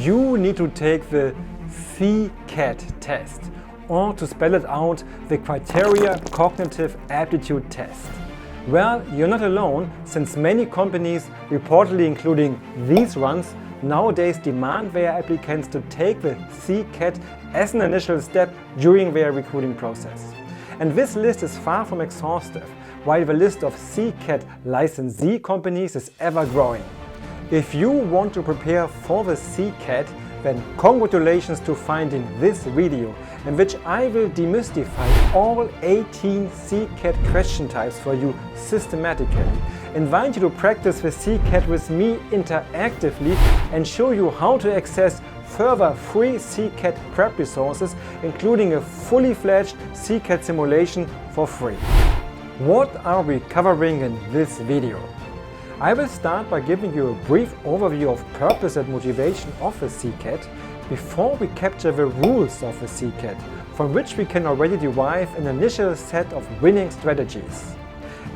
you need to take the CCAT test, or to spell it out, the Criteria Cognitive Aptitude Test. Well, you're not alone, since many companies, reportedly including these ones, nowadays demand their applicants to take the CCAT as an initial step during their recruiting process. And this list is far from exhaustive, while the list of CCAT licensee companies is ever growing. If you want to prepare for the CCAT, then congratulations to finding this video, in which I will demystify all 18 CCAT question types for you systematically, invite you to practice the CCAT with me interactively, and show you how to access further free CCAT prep resources, including a fully fledged CCAT simulation for free. What are we covering in this video? I will start by giving you a brief overview of purpose and motivation of the CCAT before we capture the rules of the CCAT, from which we can already derive an initial set of winning strategies.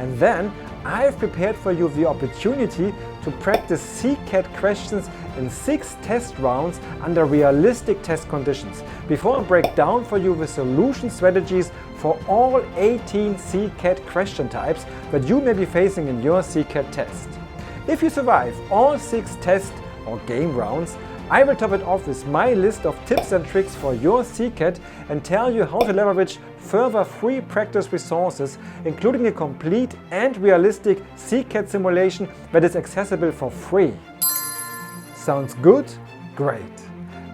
And then I've prepared for you the opportunity to practice CCAT questions in 6 test rounds under realistic test conditions, before I break down for you the solution strategies for all 18 CCAT question types that you may be facing in your CCAT test. If you survive all 6 test or game rounds, I will top it off with my list of tips and tricks for your CCAT and tell you how to leverage further free practice resources, including a complete and realistic CCAT simulation that is accessible for free. Sounds good? Great!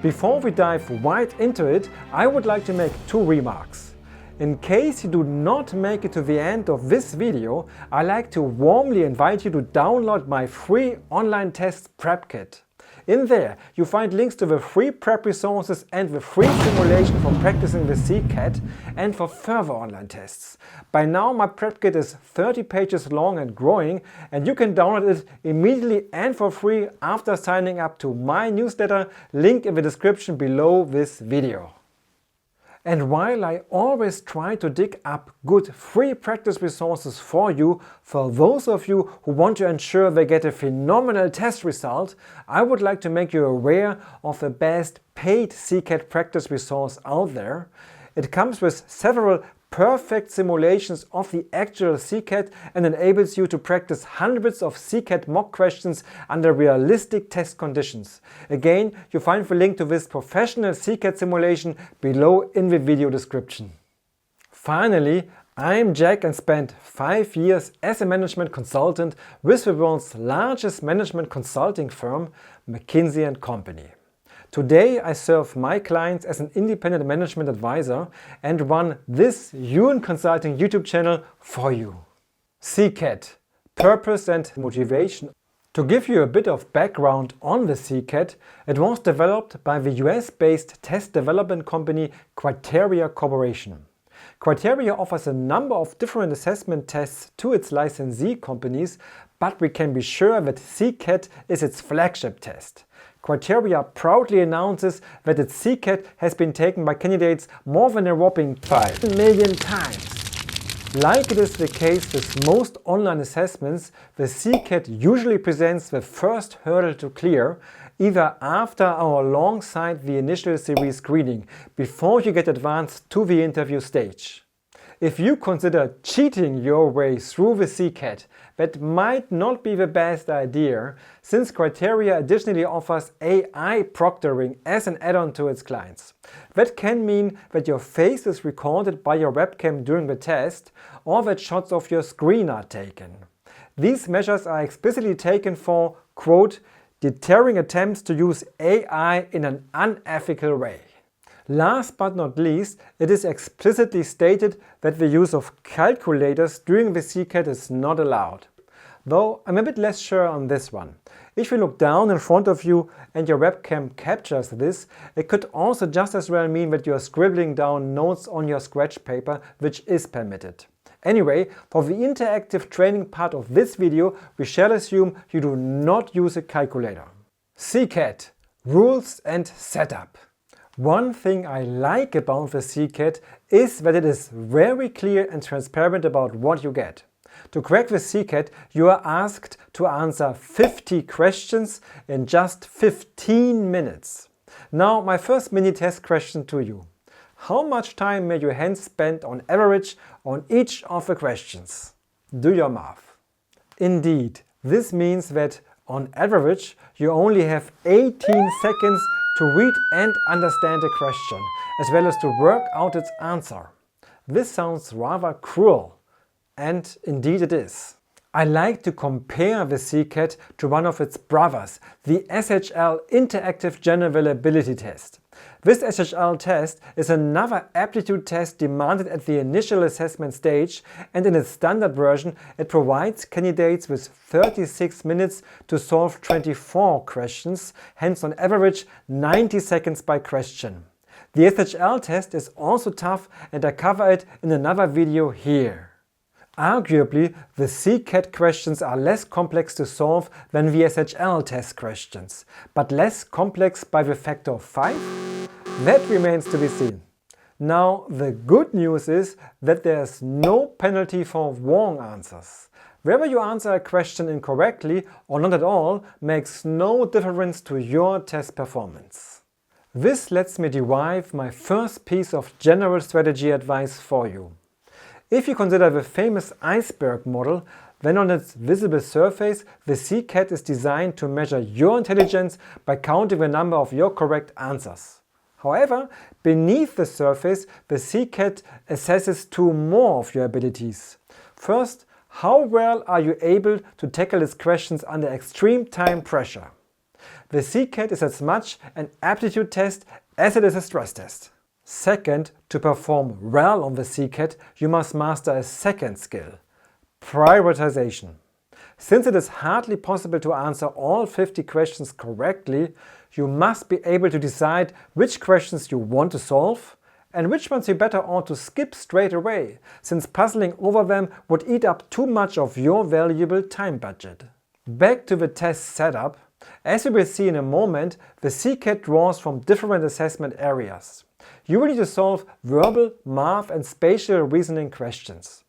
Before we dive right into it, I would like to make 2 remarks. In case you do not make it to the end of this video, I'd like to warmly invite you to download my free online test prep kit. In there, you find links to the free prep resources and the free simulation for practicing the CCAT and for further online tests. By now, my prep kit is 30 pages long and growing, and you can download it immediately and for free after signing up to my newsletter, link in the description below this video. And while I always try to dig up good free practice resources for you, for those of you who want to ensure they get a phenomenal test result, I would like to make you aware of the best paid CCAT practice resource out there. It comes with several perfect simulations of the actual CCAT and enables you to practice hundreds of CCAT mock questions under realistic test conditions. Again, you find the link to this professional CCAT simulation below in the video description. Finally, I'm Jack and spent 5 years as a management consultant with the world's largest management consulting firm, McKinsey & Company. Today I serve my clients as an independent management advisor and run this UN Consulting YouTube channel for you. CCAT, Purpose and Motivation. To give you a bit of background on the CCAT, it was developed by the US-based test development company Criteria Corporation. Criteria offers a number of different assessment tests to its licensee companies, but we can be sure that CCAT is its flagship test. Criteria proudly announces that its CCAT has been taken by candidates more than a whopping 5 million times. Like it is the case with most online assessments, the CCAT usually presents the first hurdle to clear, either after or alongside the initial series screening, before you get advanced to the interview stage. If you consider cheating your way through the CCAT, that might not be the best idea, since Criteria additionally offers AI proctoring as an add-on to its clients. That can mean that your face is recorded by your webcam during the test, or that shots of your screen are taken. These measures are explicitly taken for, quote, deterring attempts to use AI in an unethical way. Last but not least, it is explicitly stated that the use of calculators during the CCAT is not allowed. Though I'm a bit less sure on this one. If you look down in front of you and your webcam captures this, it could also just as well mean that you are scribbling down notes on your scratch paper, which is permitted. Anyway, for the interactive training part of this video, we shall assume you do not use a calculator. CCAT, rules and setup. One thing I like about the CCAT is that it is very clear and transparent about what you get. To crack the CCAT, you are asked to answer 50 questions in just 15 minutes. Now, my first mini-test question to you. How much time may you hence spend on average on each of the questions? Do your math. Indeed, this means that on average, you only have 18 seconds to read and understand a question, as well as to work out its answer. This sounds rather cruel, and indeed it is. I like to compare the CCAT to one of its brothers, the SHL Interactive General Ability Test. This SHL test is another aptitude test demanded at the initial assessment stage, and in its standard version it provides candidates with 36 minutes to solve 24 questions, hence on average 90 seconds by question. The SHL test is also tough, and I cover it in another video here. Arguably, the CCAT questions are less complex to solve than the SHL test questions, but less complex by the factor of 5? That remains to be seen. Now, the good news is that there is no penalty for wrong answers. Whether you answer a question incorrectly or not at all makes no difference to your test performance. This lets me derive my first piece of general strategy advice for you. If you consider the famous iceberg model, then on its visible surface, the CCAT is designed to measure your intelligence by counting the number of your correct answers. However, beneath the surface, the CCAT assesses two more of your abilities. First, how well are you able to tackle its questions under extreme time pressure? The CCAT is as much an aptitude test as it is a stress test. Second, to perform well on the CCAT, you must master a second skill: prioritization. Since it is hardly possible to answer all 50 questions correctly, you must be able to decide which questions you want to solve and which ones you better ought to skip straight away, since puzzling over them would eat up too much of your valuable time budget. Back to the test setup. As we will see in a moment, the CCAT draws from different assessment areas. You will need to solve verbal, math and spatial reasoning questions.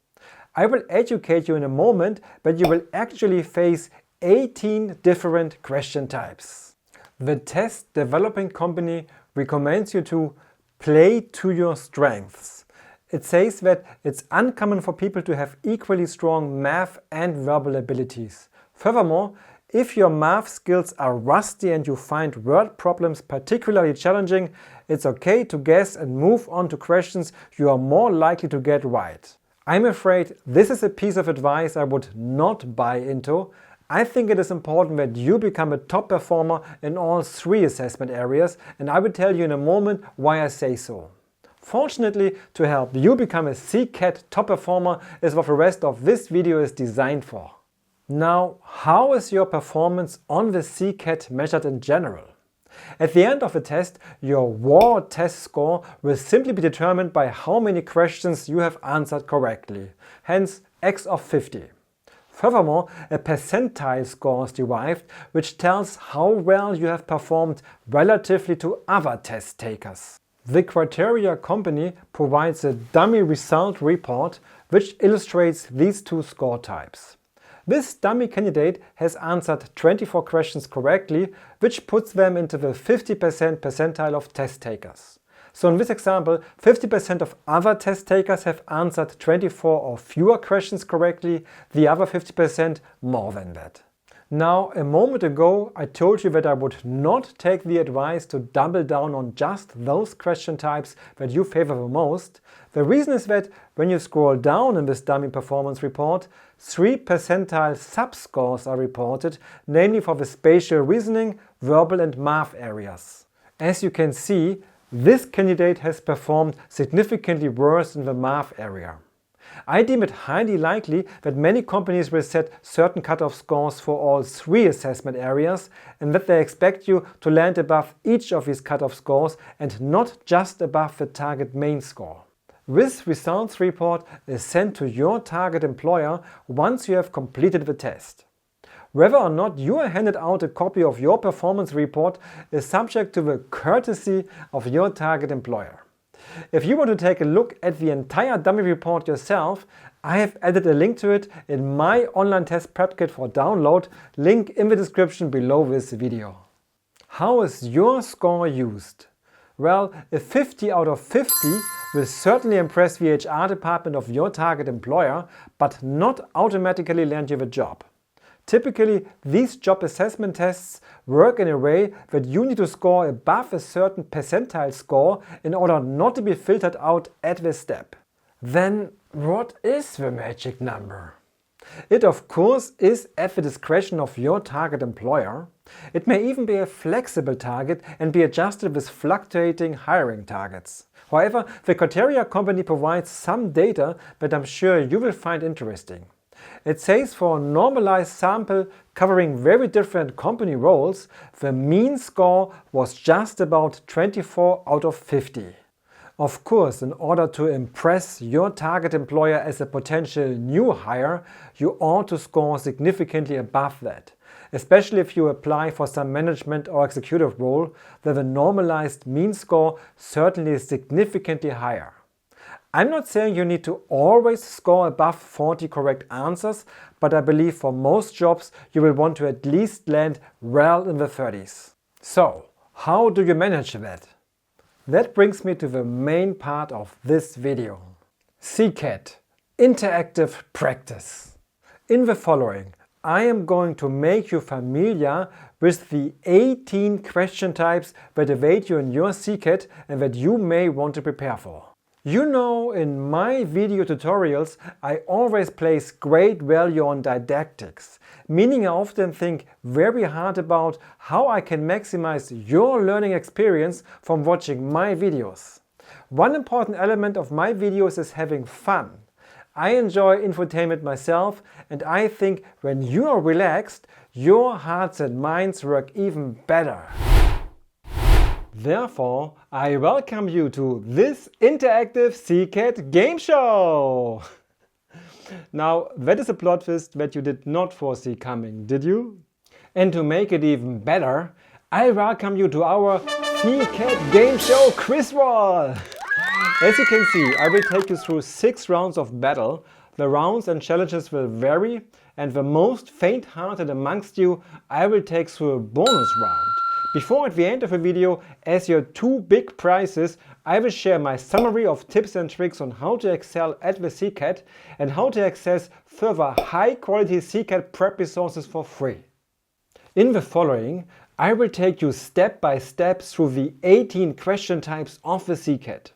I will educate you in a moment, but you will actually face 18 different question types. The test developing company recommends you to play to your strengths. It says that it's uncommon for people to have equally strong math and verbal abilities. Furthermore, if your math skills are rusty and you find word problems particularly challenging, it's okay to guess and move on to questions you are more likely to get right. I'm afraid this is a piece of advice I would not buy into. I think it is important that you become a top performer in all three assessment areas, and I will tell you in a moment why I say so. Fortunately, to help you become a CCAT top performer is what the rest of this video is designed for. Now, how is your performance on the CCAT measured in general? At the end of the test, your raw test score will simply be determined by how many questions you have answered correctly, hence x of 50. Furthermore, a percentile score is derived, which tells how well you have performed relatively to other test takers. The Criteria company provides a dummy result report which illustrates these two score types. This dummy candidate has answered 24 questions correctly, which puts them into the 50% percentile of test takers. So in this example, 50% of other test takers have answered 24 or fewer questions correctly, the other 50% more than that. Now, a moment ago I told you that I would not take the advice to double down on just those question types that you favor the most. The reason is that when you scroll down in this dummy performance report, 3 percentile subscores are reported, namely for the spatial reasoning, verbal and math areas. As you can see, this candidate has performed significantly worse in the math area. I deem it highly likely that many companies will set certain cutoff scores for all 3 assessment areas, and that they expect you to land above each of these cutoff scores and not just above the target main score. This results report is sent to your target employer once you have completed the test. Whether or not you are handed out a copy of your performance report is subject to the courtesy of your target employer. If you want to take a look at the entire dummy report yourself, I have added a link to it in my online test prep kit for download, link in the description below this video. How is your score used? Well, a 50 out of 50 will certainly impress the HR department of your target employer, but not automatically land you the job. Typically, these job assessment tests work in a way that you need to score above a certain percentile score in order not to be filtered out at this step. Then, what is the magic number? It of course is at the discretion of your target employer. It may even be a flexible target and be adjusted with fluctuating hiring targets. However, the Criteria company provides some data that I'm sure you will find interesting. It says for a normalized sample covering very different company roles, the mean score was just about 24 out of 50. Of course, in order to impress your target employer as a potential new hire, you ought to score significantly above that. Especially if you apply for some management or executive role, where the normalized mean score certainly is significantly higher. I'm not saying you need to always score above 40 correct answers, but I believe for most jobs you will want to at least land well in the 30s. So, how do you manage that? That brings me to the main part of this video. CCAT, interactive practice. In the following, I am going to make you familiar with the 18 question types that await you in your CCAT and that you may want to prepare for. You know, in my video tutorials, I always place great value on didactics, meaning I often think very hard about how I can maximize your learning experience from watching my videos. One important element of my videos is having fun. I enjoy infotainment myself, and I think when you are relaxed, your hearts and minds work even better. Therefore, I welcome you to this interactive CCAT game show! Now, that is a plot twist that you did not foresee coming, did you? And to make it even better, I welcome you to our CCAT game show quiz wall! As you can see, I will take you through 6 rounds of battle. The rounds and challenges will vary, and the most faint-hearted amongst you I will take through a bonus round. Before at the end of the video, as your 2 big prizes, I will share my summary of tips and tricks on how to excel at the CCAT and how to access further high-quality CCAT prep resources for free. In the following, I will take you step by step through the 18 question types of the CCAT.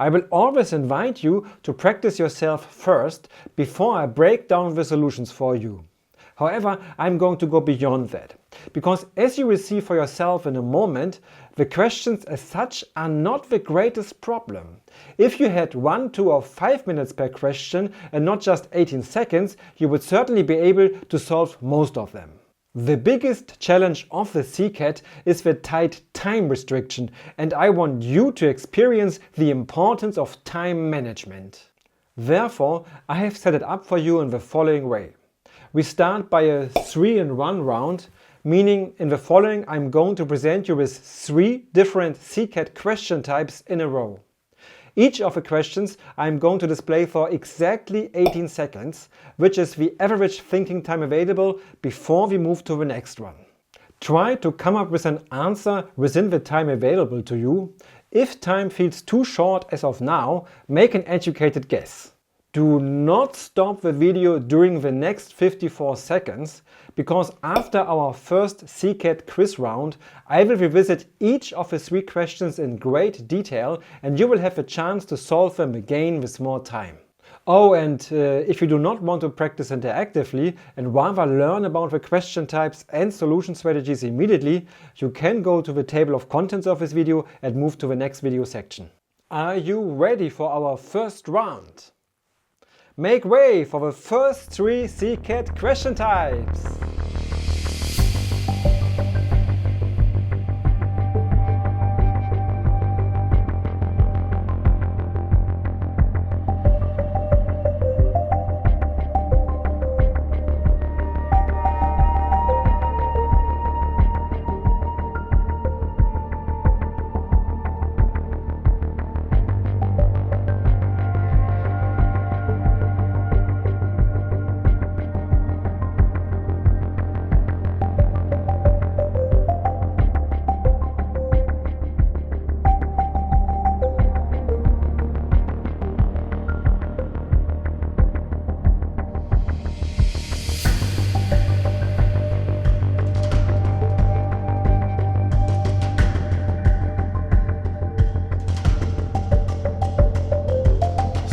I will always invite you to practice yourself first before I break down the solutions for you. However, I'm going to go beyond that, because as you will see for yourself in a moment, the questions as such are not the greatest problem. If you had 1, 2 or 5 minutes per question and not just 18 seconds, you would certainly be able to solve most of them. The biggest challenge of the CCAT is the tight time restriction, and I want you to experience the importance of time management. Therefore, I have set it up for you in the following way. We start by a 3-in-1 round, meaning in the following I'm going to present you with 3 different CCAT question types in a row. Each of the questions I'm going to display for exactly 18 seconds, which is the average thinking time available before we move to the next one. Try to come up with an answer within the time available to you. If time feels too short as of now, make an educated guess. Do not stop the video during the next 54 seconds, because after our first CCAT quiz round, I will revisit each of the 3 questions in great detail and you will have a chance to solve them again with more time. Oh, and if you do not want to practice interactively and rather learn about the question types and solution strategies immediately, you can go to the table of contents of this video and move to the next video section. Are you ready for our first round? Make way for the first 3 CCAT question types!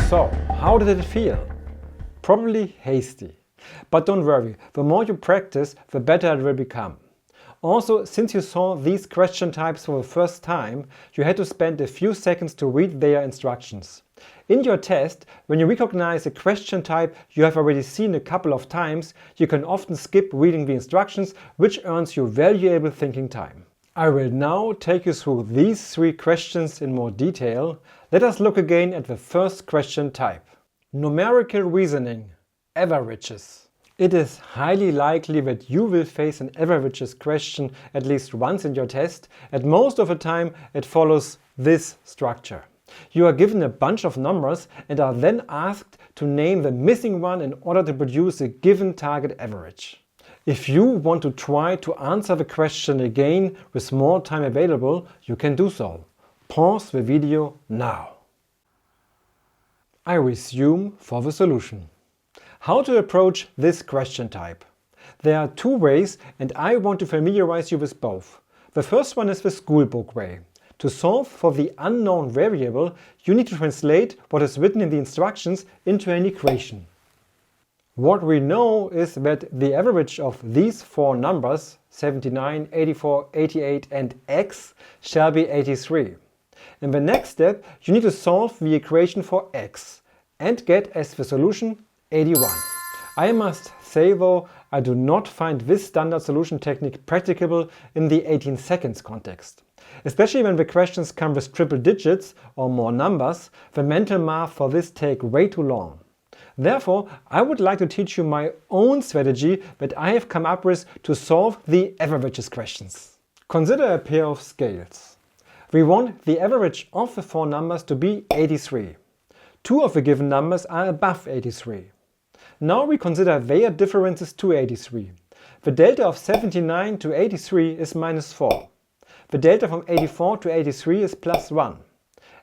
So, how did it feel? Probably hasty. But don't worry, the more you practice, the better it will become. Also, since you saw these question types for the first time, you had to spend a few seconds to read their instructions. In your test, when you recognize a question type you have already seen a couple of times, you can often skip reading the instructions, which earns you valuable thinking time. I will now take you through these 3 questions in more detail. Let us look again at the first question type. Numerical reasoning, averages. It is highly likely that you will face an averages question at least once in your test, and most of the time it follows this structure. You are given a bunch of numbers and are then asked to name the missing one in order to produce a given target average. If you want to try to answer the question again with more time available, you can do so. Pause the video now. I resume for the solution. How to approach this question type? There are 2 ways and I want to familiarize you with both. The first one is the schoolbook way. To solve for the unknown variable, you need to translate what is written in the instructions into an equation. What we know is that the average of these 4 numbers, 79, 84, 88 and x, shall be 83. In the next step, you need to solve the equation for x and get as the solution 81. I must say though, I do not find this standard solution technique practicable in the 18 seconds context. Especially when the questions come with triple digits or more numbers, the mental math for this take way too long. Therefore, I would like to teach you my own strategy that I have come up with to solve the averages questions. Consider a pair of scales. We want the average of the 4 numbers to be 83. 2 of the given numbers are above 83. Now we consider their differences to 83. The delta of 79 to 83 is minus 4. The delta from 84 to 83 is plus 1.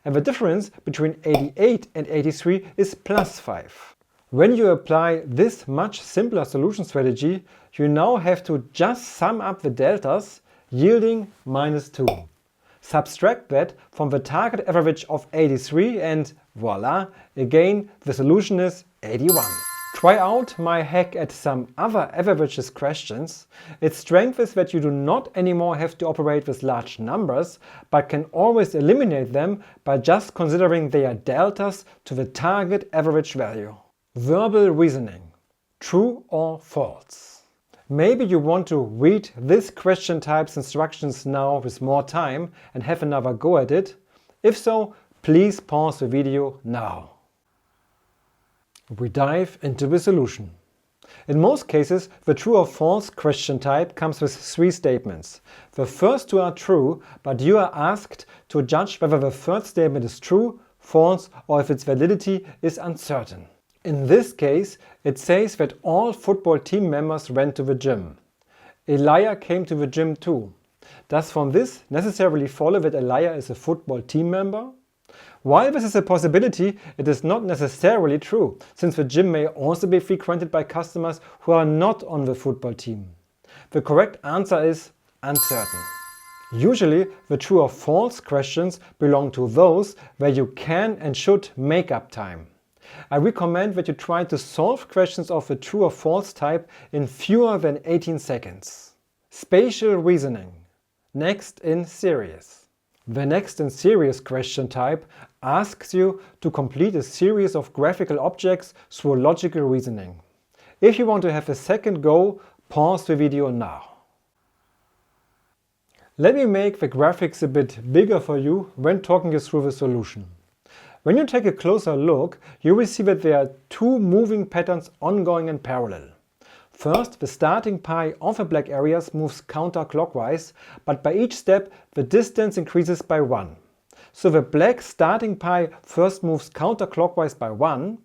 And the difference between 88 and 83 is plus 5. When you apply this much simpler solution strategy, you now have to just sum up the deltas, yielding minus 2. Subtract that from the target average of 83 and voila, again the solution is 81. Try out my hack at some other averages questions. Its strength is that you do not anymore have to operate with large numbers, but can always eliminate them by just considering their deltas to the target average value. Verbal reasoning. True or false? Maybe you want to read this question type's instructions now with more time and have another go at it. If so, please pause the video now. We dive into the solution. In most cases, the true or false question type comes with 3 statements. The first 2 are true, but you are asked to judge whether the third statement is true, false, or if its validity is uncertain. In this case, it says that all football team members went to the gym. Elijah came to the gym too. Does from this necessarily follow that Elijah is a football team member? While this is a possibility, it is not necessarily true, since the gym may also be frequented by customers who are not on the football team. The correct answer is uncertain. Usually, the true or false questions belong to those where you can and should make up time. I recommend that you try to solve questions of the true or false type in fewer than 18 seconds. Spatial reasoning. Next in series. The next in series question type asks you to complete a series of graphical objects through logical reasoning. If you want to have a second go, pause the video now. Let me make the graphics a bit bigger for you when talking you through the solution. When you take a closer look, you will see that there are 2 moving patterns ongoing in parallel. First, the starting pi of the black areas moves counterclockwise, but by each step the distance increases by 1. So the black starting pi first moves counterclockwise by 1,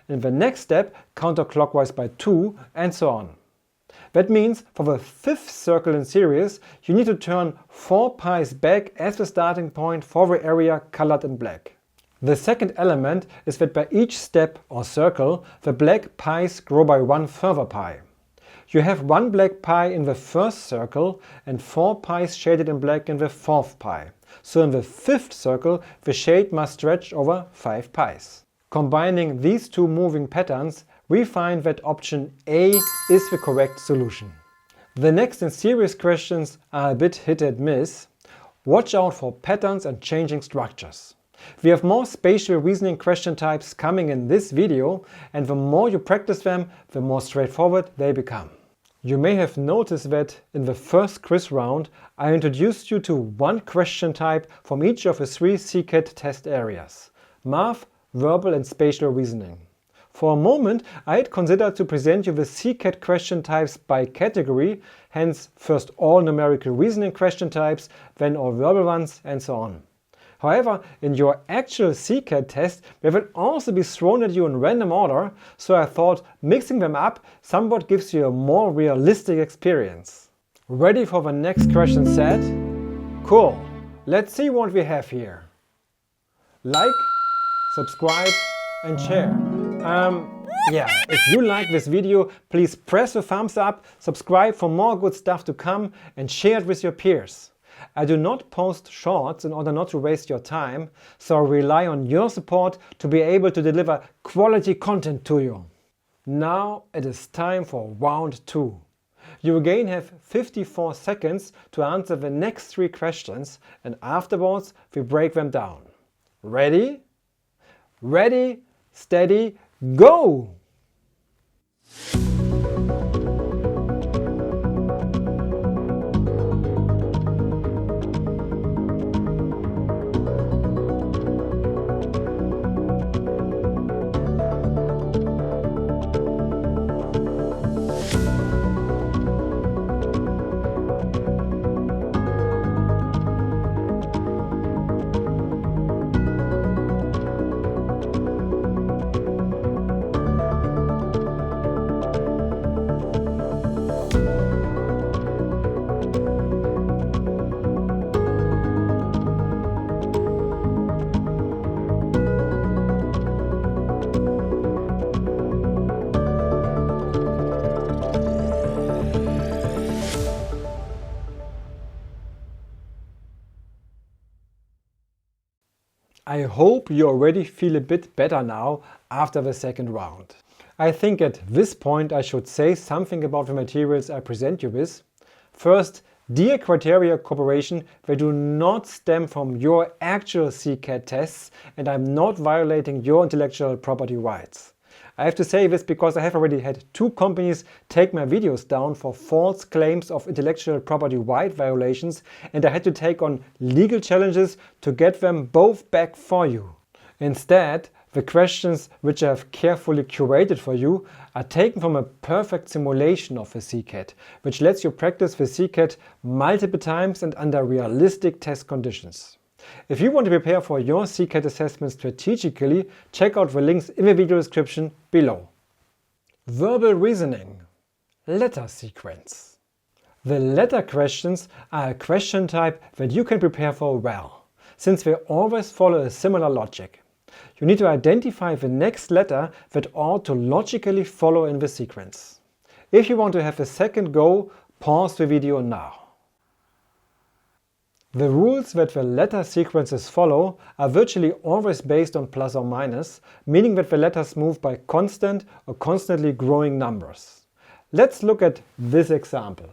in the next step counterclockwise by 2, and so on. That means for the 5th circle in series, you need to turn 4 pi's back as the starting point for the area colored in black. The second element is that by each step or circle, the black pi's grow by 1 further pi. You have 1 black pi in the first circle and 4 pi's shaded in black in the 4th pi. So in the 5th circle, the shade must stretch over 5 pi's. Combining these two moving patterns, we find that option A is the correct solution. The next and serious questions are a bit hit and miss. Watch out for patterns and changing structures. We have more spatial reasoning question types coming in this video, and the more you practice them, the more straightforward they become. You may have noticed that in the first quiz round I introduced you to one question type from each of the three CCAT test areas: math, verbal and spatial reasoning. For a moment I had considered to present you the CCAT question types by category, hence first all numerical reasoning question types, then all verbal ones, and so on. However, in your actual CCAT test they will also be thrown at you in random order, so I thought mixing them up somewhat gives you a more realistic experience. Ready for the next question set? Cool! Let's see what we have here. Like, subscribe and share. If you like this video, please press the thumbs up, subscribe for more good stuff to come, and share it with your peers. I do not post shorts in order not to waste your time, so I rely on your support to be able to deliver quality content to you. Now it is time for round 2. You again have 54 seconds to answer the next 3 questions, and afterwards we break them down. Ready? Ready, steady, go! I hope you already feel a bit better now after the second round. I think at this point I should say something about the materials I present you with. First, dear Criteria Corporation, they do not stem from your actual CCAT tests, and I'm not violating your intellectual property rights. I have to say this because I have already had 2 companies take my videos down for false claims of intellectual property right violations, and I had to take on legal challenges to get them both back for you. Instead, the questions which I have carefully curated for you are taken from a perfect simulation of the CCAT, which lets you practice the CCAT multiple times and under realistic test conditions. If you want to prepare for your CCAT assessment strategically, check out the links in the video description below. Verbal reasoning. Letter sequence. The letter questions are a question type that you can prepare for well, since they always follow a similar logic. You need to identify the next letter that ought to logically follow in the sequence. If you want to have a second go, pause the video now. The rules that the letter sequences follow are virtually always based on plus or minus, meaning that the letters move by constant or constantly growing numbers. Let's look at this example.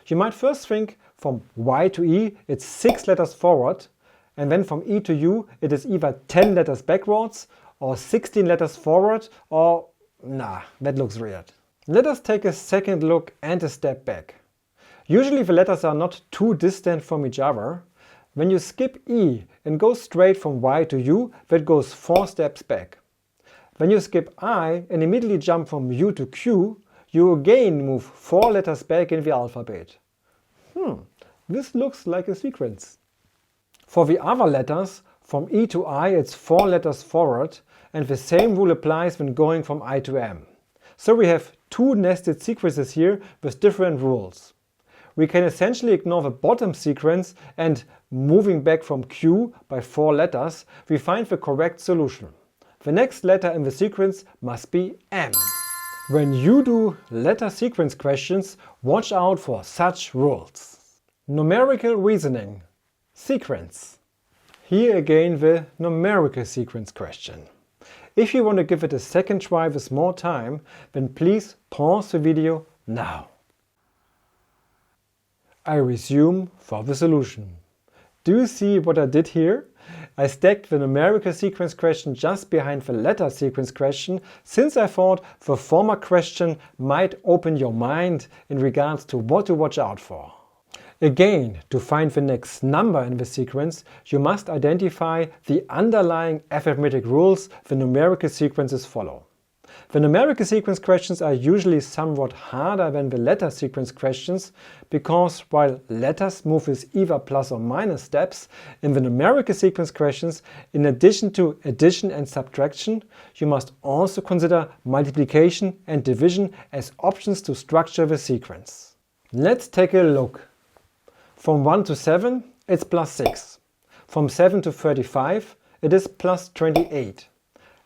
You might first think from Y to E it's 6 letters forward, and then from E to U it is either 10 letters backwards or 16 letters forward, or nah, that looks weird. Let us take a second look and a step back. Usually the letters are not too distant from each other. When you skip E and go straight from Y to U, that goes 4 steps back. When you skip I and immediately jump from U to Q, you again move 4 letters back in the alphabet. This looks like a sequence. For the other letters, from E to I it's 4 letters forward, and the same rule applies when going from I to M. So we have 2 nested sequences here with different rules. We can essentially ignore the bottom sequence, and moving back from Q by 4 letters, we find the correct solution. The next letter in the sequence must be M. When you do letter sequence questions, watch out for such rules. Numerical reasoning. Sequence. Here again the numerical sequence question. If you want to give it a second try with more time, then please pause the video now. I resume for the solution. Do you see what I did here? I stacked the numerical sequence question just behind the letter sequence question, since I thought the former question might open your mind in regards to what to watch out for. Again, to find the next number in the sequence, you must identify the underlying arithmetic rules the numerical sequences follow. The numerical sequence questions are usually somewhat harder than the letter sequence questions because while letters move with either plus or minus steps, in the numerical sequence questions, in addition to addition and subtraction, you must also consider multiplication and division as options to structure the sequence. Let's take a look. From 1 to 7, it's plus 6. From 7 to 35, it is plus 28.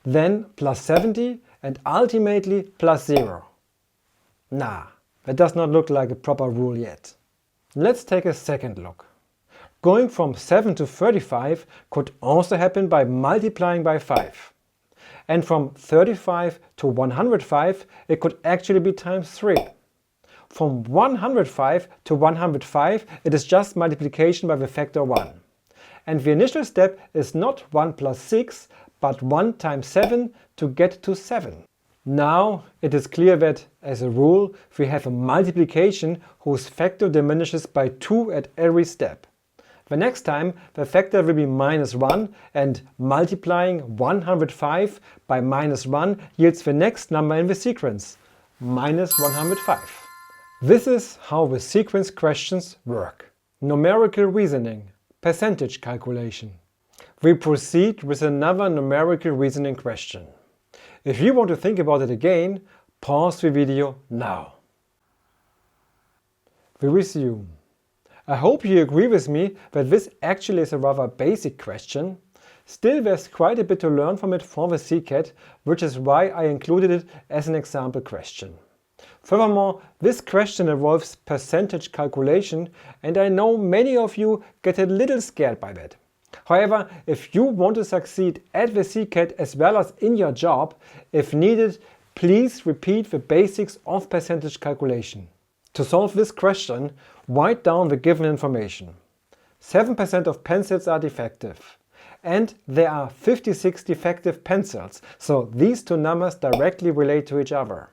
Then plus 70 and ultimately plus 0. Nah, that does not look like a proper rule yet. Let's take a second look. Going from 7 to 35 could also happen by multiplying by 5. And from 35 to 105, it could actually be times 3. From 105 to 105, it is just multiplication by the factor 1. And the initial step is not 1 plus 6, but 1 times 7 to get to 7. Now it is clear that, as a rule, we have a multiplication whose factor diminishes by 2 at every step. The next time the factor will be minus 1, and multiplying 105 by minus 1 yields the next number in the sequence, minus 105. This is how the sequence questions work. Numerical reasoning, percentage calculation. We proceed with another numerical reasoning question. If you want to think about it again, pause the video now. We resume. I hope you agree with me that this actually is a rather basic question. Still, there's quite a bit to learn from it for the CCAT, which is why I included it as an example question. Furthermore, this question involves percentage calculation, and I know many of you get a little scared by that. However, if you want to succeed at the CCAT as well as in your job, if needed, please repeat the basics of percentage calculation. To solve this question, write down the given information. 7% of pencils are defective. And there are 56 defective pencils, so these two numbers directly relate to each other.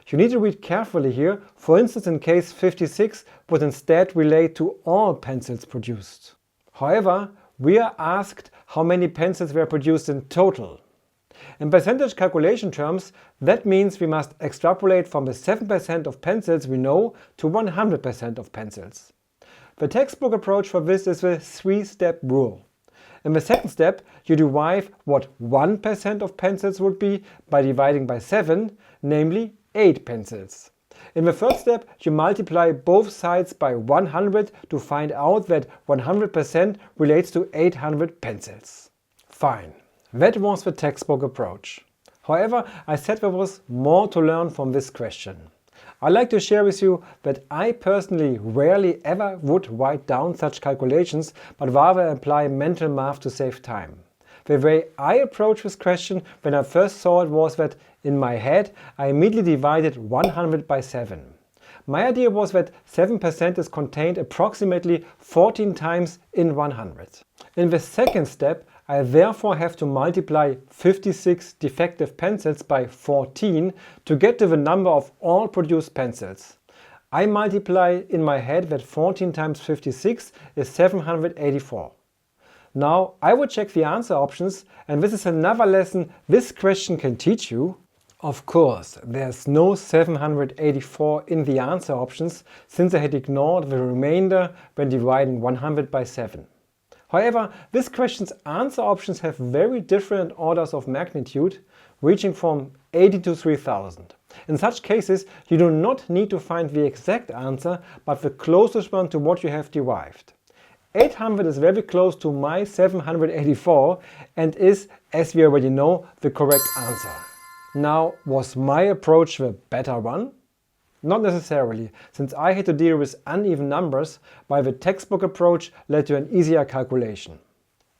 You need to read carefully here, for instance in case 56 would instead relate to all pencils produced. However, we are asked how many pencils were produced in total. In percentage calculation terms, that means we must extrapolate from the 7% of pencils we know to 100% of pencils. The textbook approach for this is the 3-step rule. In the second step, you derive what 1% of pencils would be by dividing by 7, namely 8 pencils. In the third step, you multiply both sides by 100 to find out that 100% relates to 800 pencils. Fine, that was the textbook approach. However, I said there was more to learn from this question. I'd like to share with you that I personally rarely ever would write down such calculations, but rather apply mental math to save time. The way I approached this question when I first saw it was that in my head I immediately divided 100 by 7. My idea was that 7% is contained approximately 14 times in 100. In the second step, I therefore have to multiply 56 defective pencils by 14 to get to the number of all produced pencils. I multiply in my head that 14 times 56 is 784. Now I would check the answer options, and this is another lesson this question can teach you. Of course, there's no 784 in the answer options since I had ignored the remainder when dividing 100 by 7. However, this question's answer options have very different orders of magnitude, reaching from 80 to 3000. In such cases, you do not need to find the exact answer, but the closest one to what you have derived. 800 is very close to my 784 and is, as we already know, the correct answer. Now, was my approach the better one? Not necessarily, since I had to deal with uneven numbers, while the textbook approach led to an easier calculation.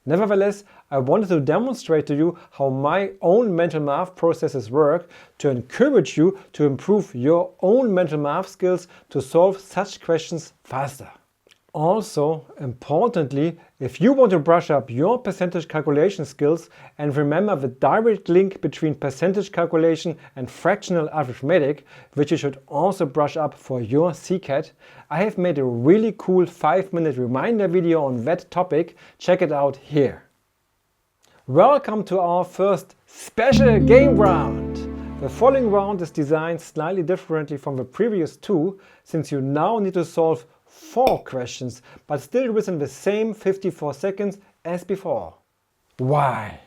Nevertheless, I wanted to demonstrate to you how my own mental math processes work to encourage you to improve your own mental math skills to solve such questions faster. Also, importantly, if you want to brush up your percentage calculation skills and remember the direct link between percentage calculation and fractional arithmetic, which you should also brush up for your CCAT, I have made a really cool 5-minute reminder video on that topic. Check it out here. Welcome to our first special game round. The following round is designed slightly differently from the previous two, since you now need to solve 4 questions, but still within the same 54 seconds as before. Why?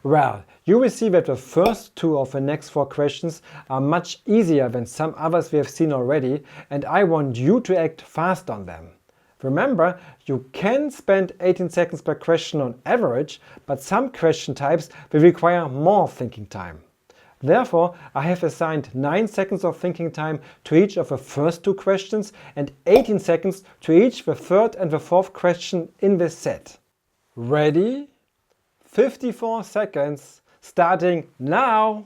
Well, you will see that the first 2 of the next 4 questions are much easier than some others we have seen already, and I want you to act fast on them. Remember, you can spend 18 seconds per question on average, but some question types will require more thinking time. Therefore, I have assigned 9 seconds of thinking time to each of the first 2 questions and 18 seconds to each the third and the fourth question in this set. Ready? 54 seconds, starting now!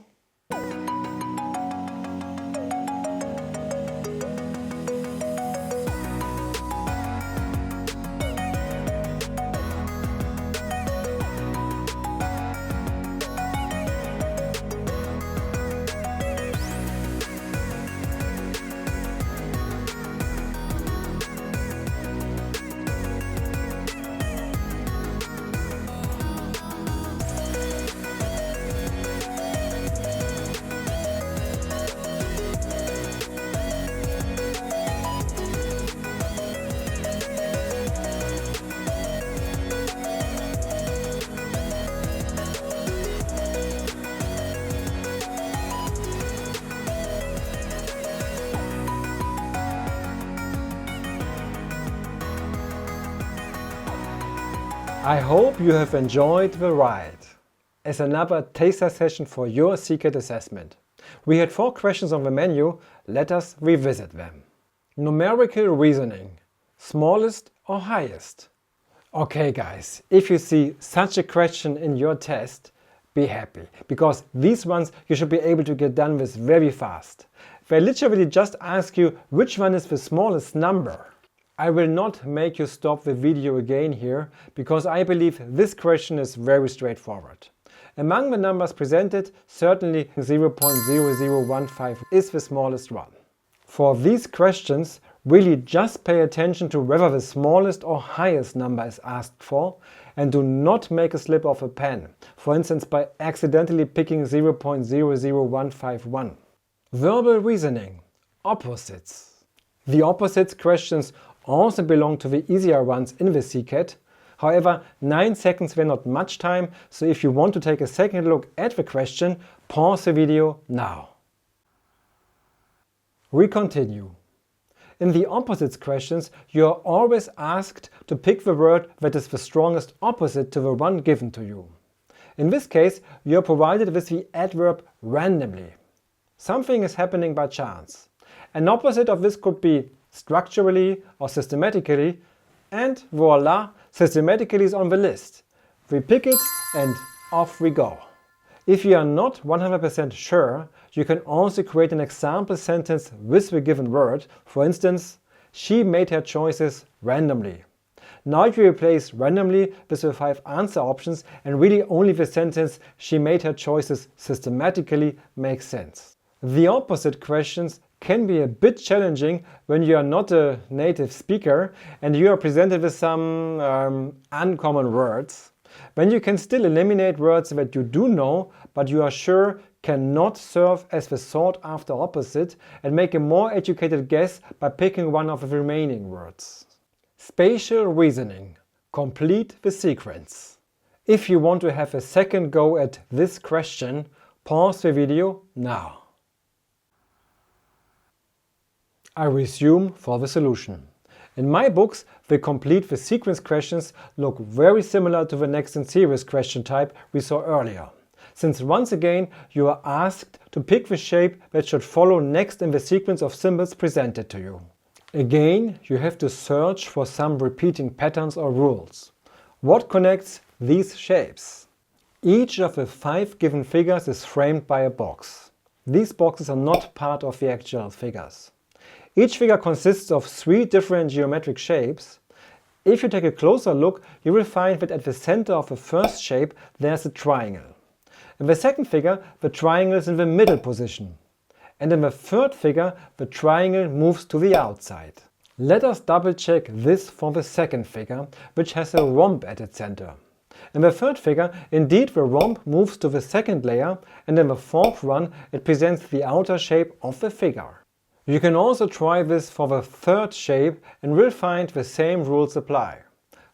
I hope you have enjoyed the ride. As another taster session for your CCAT assessment. We had 4 questions on the menu, let us revisit them. Numerical reasoning. Smallest or highest? Okay guys, if you see such a question in your test, be happy, because these ones you should be able to get done with very fast. They literally just ask you which one is the smallest number. I will not make you stop the video again here, because I believe this question is very straightforward. Among the numbers presented, certainly 0.0015 is the smallest one. For these questions, really just pay attention to whether the smallest or highest number is asked for, and do not make a slip of a pen, for instance by accidentally picking 0.00151. Verbal reasoning. Opposites. The opposites questions also belong to the easier ones in the CCAT. However, 9 seconds were not much time, so if you want to take a second look at the question, pause the video now. We continue. In the opposites questions, you are always asked to pick the word that is the strongest opposite to the one given to you. In this case, you are provided with the adverb randomly. Something is happening by chance. An opposite of this could be structurally or systematically, and voila, systematically is on the list. We pick it and off we go. If you are not 100% sure, you can also create an example sentence with the given word. For instance, she made her choices randomly. Now you replace randomly with the 5 answer options, and really only the sentence she made her choices systematically makes sense. The opposite questions can be a bit challenging when you are not a native speaker and you are presented with some uncommon words. When you can still eliminate words that you do know, but you are sure cannot serve as the sought after opposite, and make a more educated guess by picking one of the remaining words. Spatial reasoning. Complete the sequence. If you want to have a second go at this question, pause the video now. I resume for the solution. In my books, the complete the sequence questions look very similar to the next in series question type we saw earlier, since once again you are asked to pick the shape that should follow next in the sequence of symbols presented to you. Again, you have to search for some repeating patterns or rules. What connects these shapes. Each of the 5 given figures is framed by a box. These boxes are not part of the actual figures. Each figure consists of 3 different geometric shapes. If you take a closer look, you will find that at the center of the first shape there's a triangle. In the second figure, the triangle is in the middle position. And in the third figure, the triangle moves to the outside. Let us double check this for the second figure, which has a rhomb at its center. In the third figure, indeed the rhomb moves to the second layer, and in the fourth one it presents the outer shape of the figure. You can also try this for the third shape and will find the same rules apply.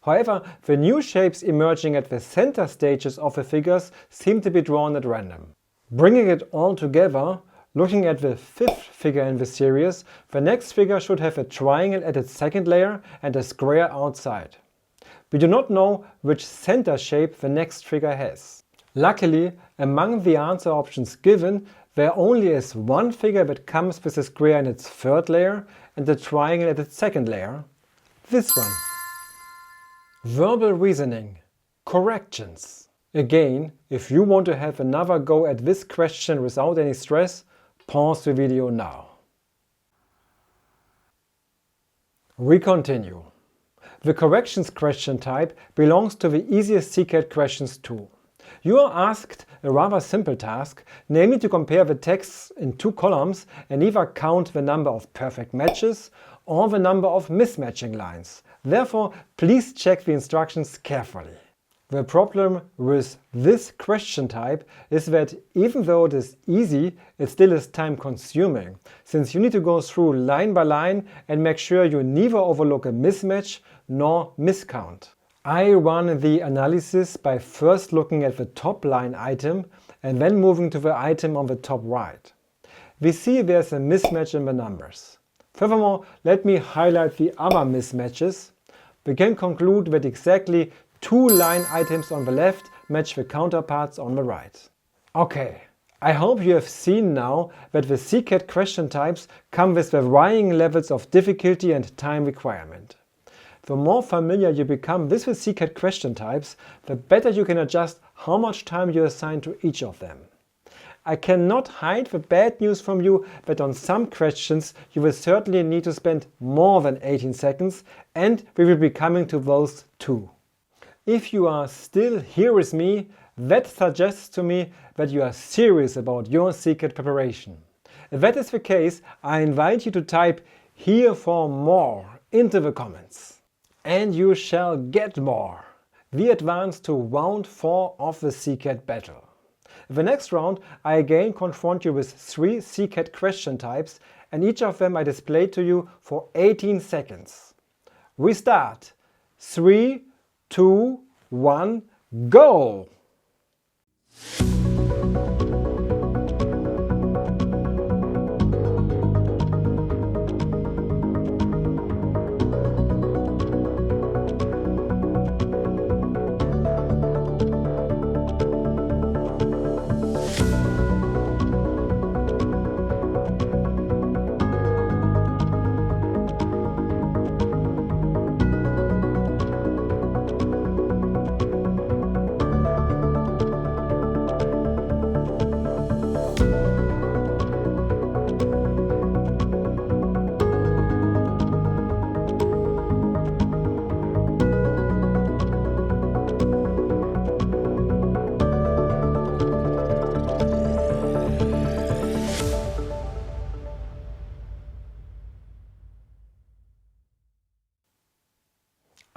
However, the new shapes emerging at the center stages of the figures seem to be drawn at random. Bringing it all together, looking at the 5th figure in the series, the next figure should have a triangle at its second layer and a square outside. We do not know which center shape the next figure has. Luckily, among the answer options given, there only is one figure that comes with a square in its third layer and a triangle at its second layer. This one. Verbal reasoning. Corrections. Again, if you want to have another go at this question without any stress, pause the video now. We continue. The corrections question type belongs to the easiest CCAT questions too. You are asked a rather simple task, namely to compare the texts in 2 columns and either count the number of perfect matches or the number of mismatching lines. Therefore, please check the instructions carefully. The problem with this question type is that even though it is easy, it still is time consuming, since you need to go through line by line and make sure you neither overlook a mismatch nor miscount. I run the analysis by first looking at the top line item and then moving to the item on the top right. We see there's a mismatch in the numbers. Furthermore, let me highlight the other mismatches. We can conclude that exactly 2 line items on the left match the counterparts on the right. Okay, I hope you have seen now that the CCAT question types come with varying levels of difficulty and time requirement. The more familiar you become with the CCAT question types, the better you can adjust how much time you assign to each of them. I cannot hide the bad news from you that on some questions you will certainly need to spend more than 18 seconds, and we will be coming to those too. If you are still here with me, that suggests to me that you are serious about your CCAT preparation. If that is the case, I invite you to type "here for more" into the comments. And you shall get more. We advance to round 4 of the CCAT battle. In the next round, I again confront you with 3 CCAT question types, and each of them I display to you for 18 seconds. We start. 3, 2, 1, go!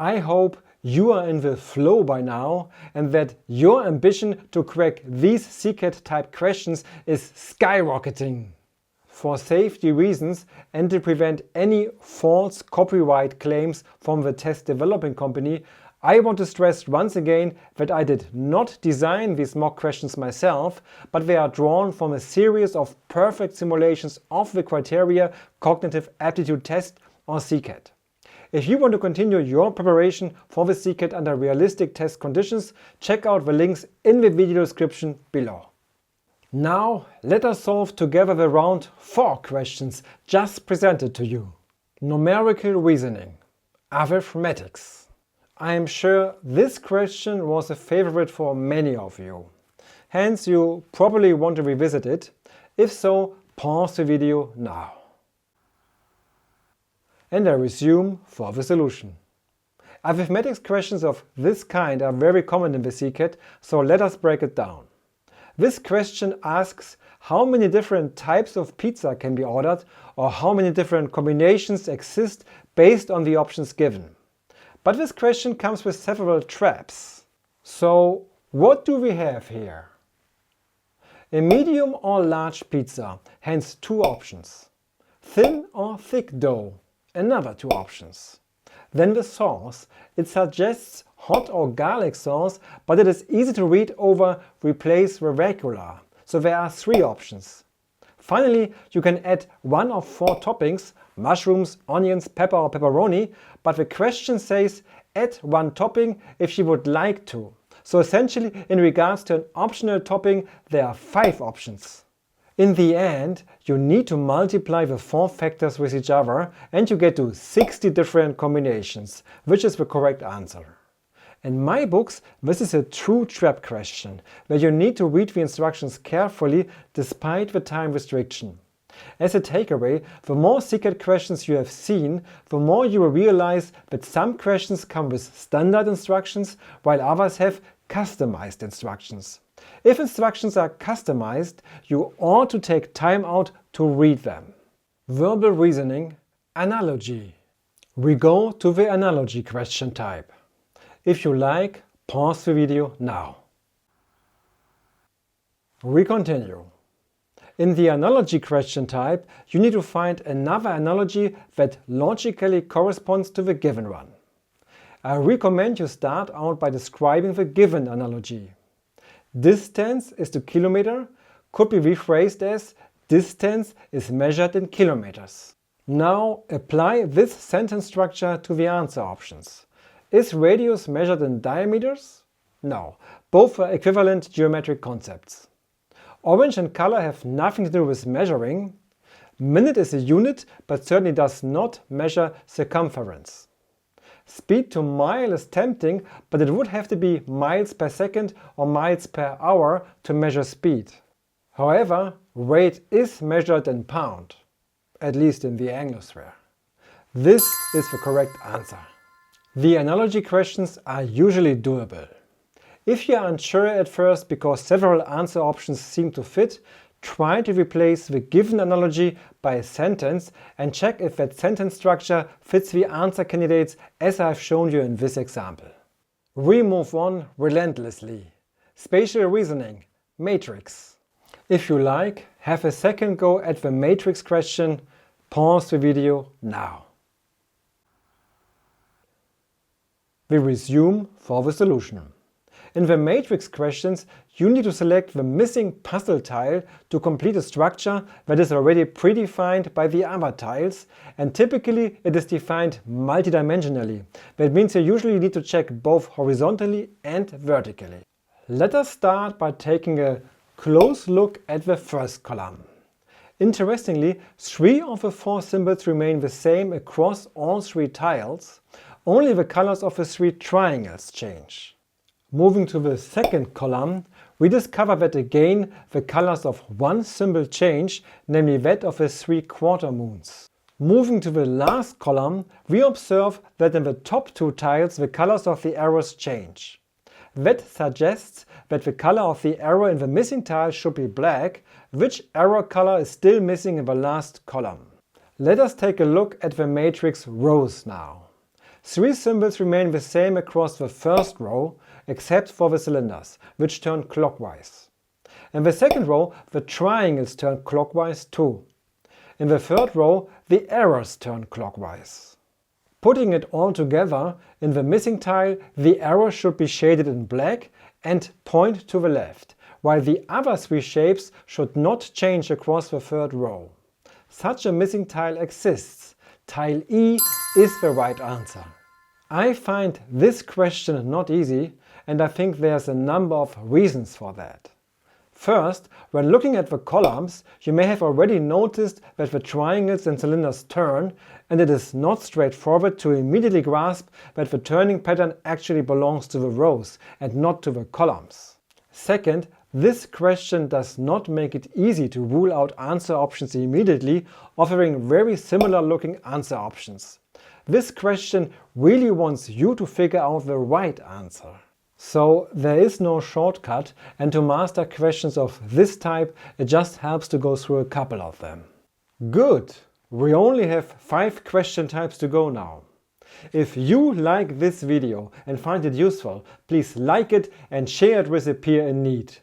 I hope you are in the flow by now and that your ambition to crack these CCAT type questions is skyrocketing. For safety reasons and to prevent any false copyright claims from the test developing company, I want to stress once again that I did not design these mock questions myself, but they are drawn from a series of perfect simulations of the Criteria Cognitive Aptitude Test, or CCAT. If you want to continue your preparation for the CCAT under realistic test conditions, check out the links in the video description below. Now let us solve together the round 4 questions just presented to you. Numerical reasoning, arithmetics. I am sure this question was a favorite for many of you. Hence, you probably want to revisit it. If so, pause the video now. And I resume for the solution. Arithmetic questions of this kind are very common in the CCAT, so let us break it down. This question asks how many different types of pizza can be ordered or how many different combinations exist based on the options given. But this question comes with several traps. So what do we have here? A medium or large pizza, hence two options. Thin or thick dough, another two options. Then the sauce. It suggests hot or garlic sauce, but it is easy to read over replace the regular. So there are three options. Finally, you can add one of four toppings, mushrooms, onions, pepper or pepperoni, but the question says add one topping if you would like to. So essentially, in regards to an optional topping, there are 5 options. In the end, you need to multiply the 4 factors with each other and you get to 60 different combinations, which is the correct answer. In my books, this is a true trap question, where you need to read the instructions carefully despite the time restriction. As a takeaway, the more CCAT questions you have seen, the more you will realize that some questions come with standard instructions, while others have customized instructions. If instructions are customized, you ought to take time out to read them. Verbal reasoning, analogy. We go to the analogy question type. If you like, pause the video now. We continue. In the analogy question type, you need to find another analogy that logically corresponds to the given one. I recommend you start out by describing the given analogy. Distance is to kilometer, could be rephrased as distance is measured in kilometers. Now apply this sentence structure to the answer options. Is radius measured in diameters? No, both are equivalent geometric concepts. Orange and color have nothing to do with measuring. Minute is a unit, but certainly does not measure circumference. Speed to mile is tempting, but it would have to be miles per second or miles per hour to measure speed. However, weight is measured in pound, at least in the Anglosphere. This is the correct answer. The analogy questions are usually doable. If you are unsure at first because several answer options seem to fit, try to replace the given analogy by a sentence and check if that sentence structure fits the answer candidates as I've shown you in this example. We move on relentlessly. Spatial reasoning, matrix. If you like, have a second go at the matrix question. Pause the video now. We resume for the solution. In the matrix questions, you need to select the missing puzzle tile to complete a structure that is already predefined by the other tiles, and typically it is defined multidimensionally. That means you usually need to check both horizontally and vertically. Let us start by taking a close look at the first column. Interestingly, 3 of the 4 symbols remain the same across all 3 tiles. Only the colors of the 3 triangles change. Moving to the second column, we discover that again the colors of one symbol change, namely that of the 3/4 moons. Moving to the last column, we observe that in the top 2 tiles the colors of the arrows change. That suggests that the color of the arrow in the missing tile should be black, which arrow color is still missing in the last column. Let us take a look at the matrix rows now. 3 symbols remain the same across the first row, except for the cylinders, which turn clockwise. In the second row, the triangles turn clockwise too. In the third row, the arrows turn clockwise. Putting it all together, in the missing tile, the arrow should be shaded in black and point to the left, while the other 3 shapes should not change across the third row. Such a missing tile exists. Tile E is the right answer. I find this question not easy, and I think there's a number of reasons for that. First, when looking at the columns, you may have already noticed that the triangles and cylinders turn, and it is not straightforward to immediately grasp that the turning pattern actually belongs to the rows and not to the columns. Second, this question does not make it easy to rule out answer options immediately, offering very similar looking answer options. This question really wants you to figure out the right answer. So there is no shortcut, and to master questions of this type, it just helps to go through a couple of them. Good! We only have 5 question types to go now. If you like this video and find it useful, please like it and share it with a peer in need.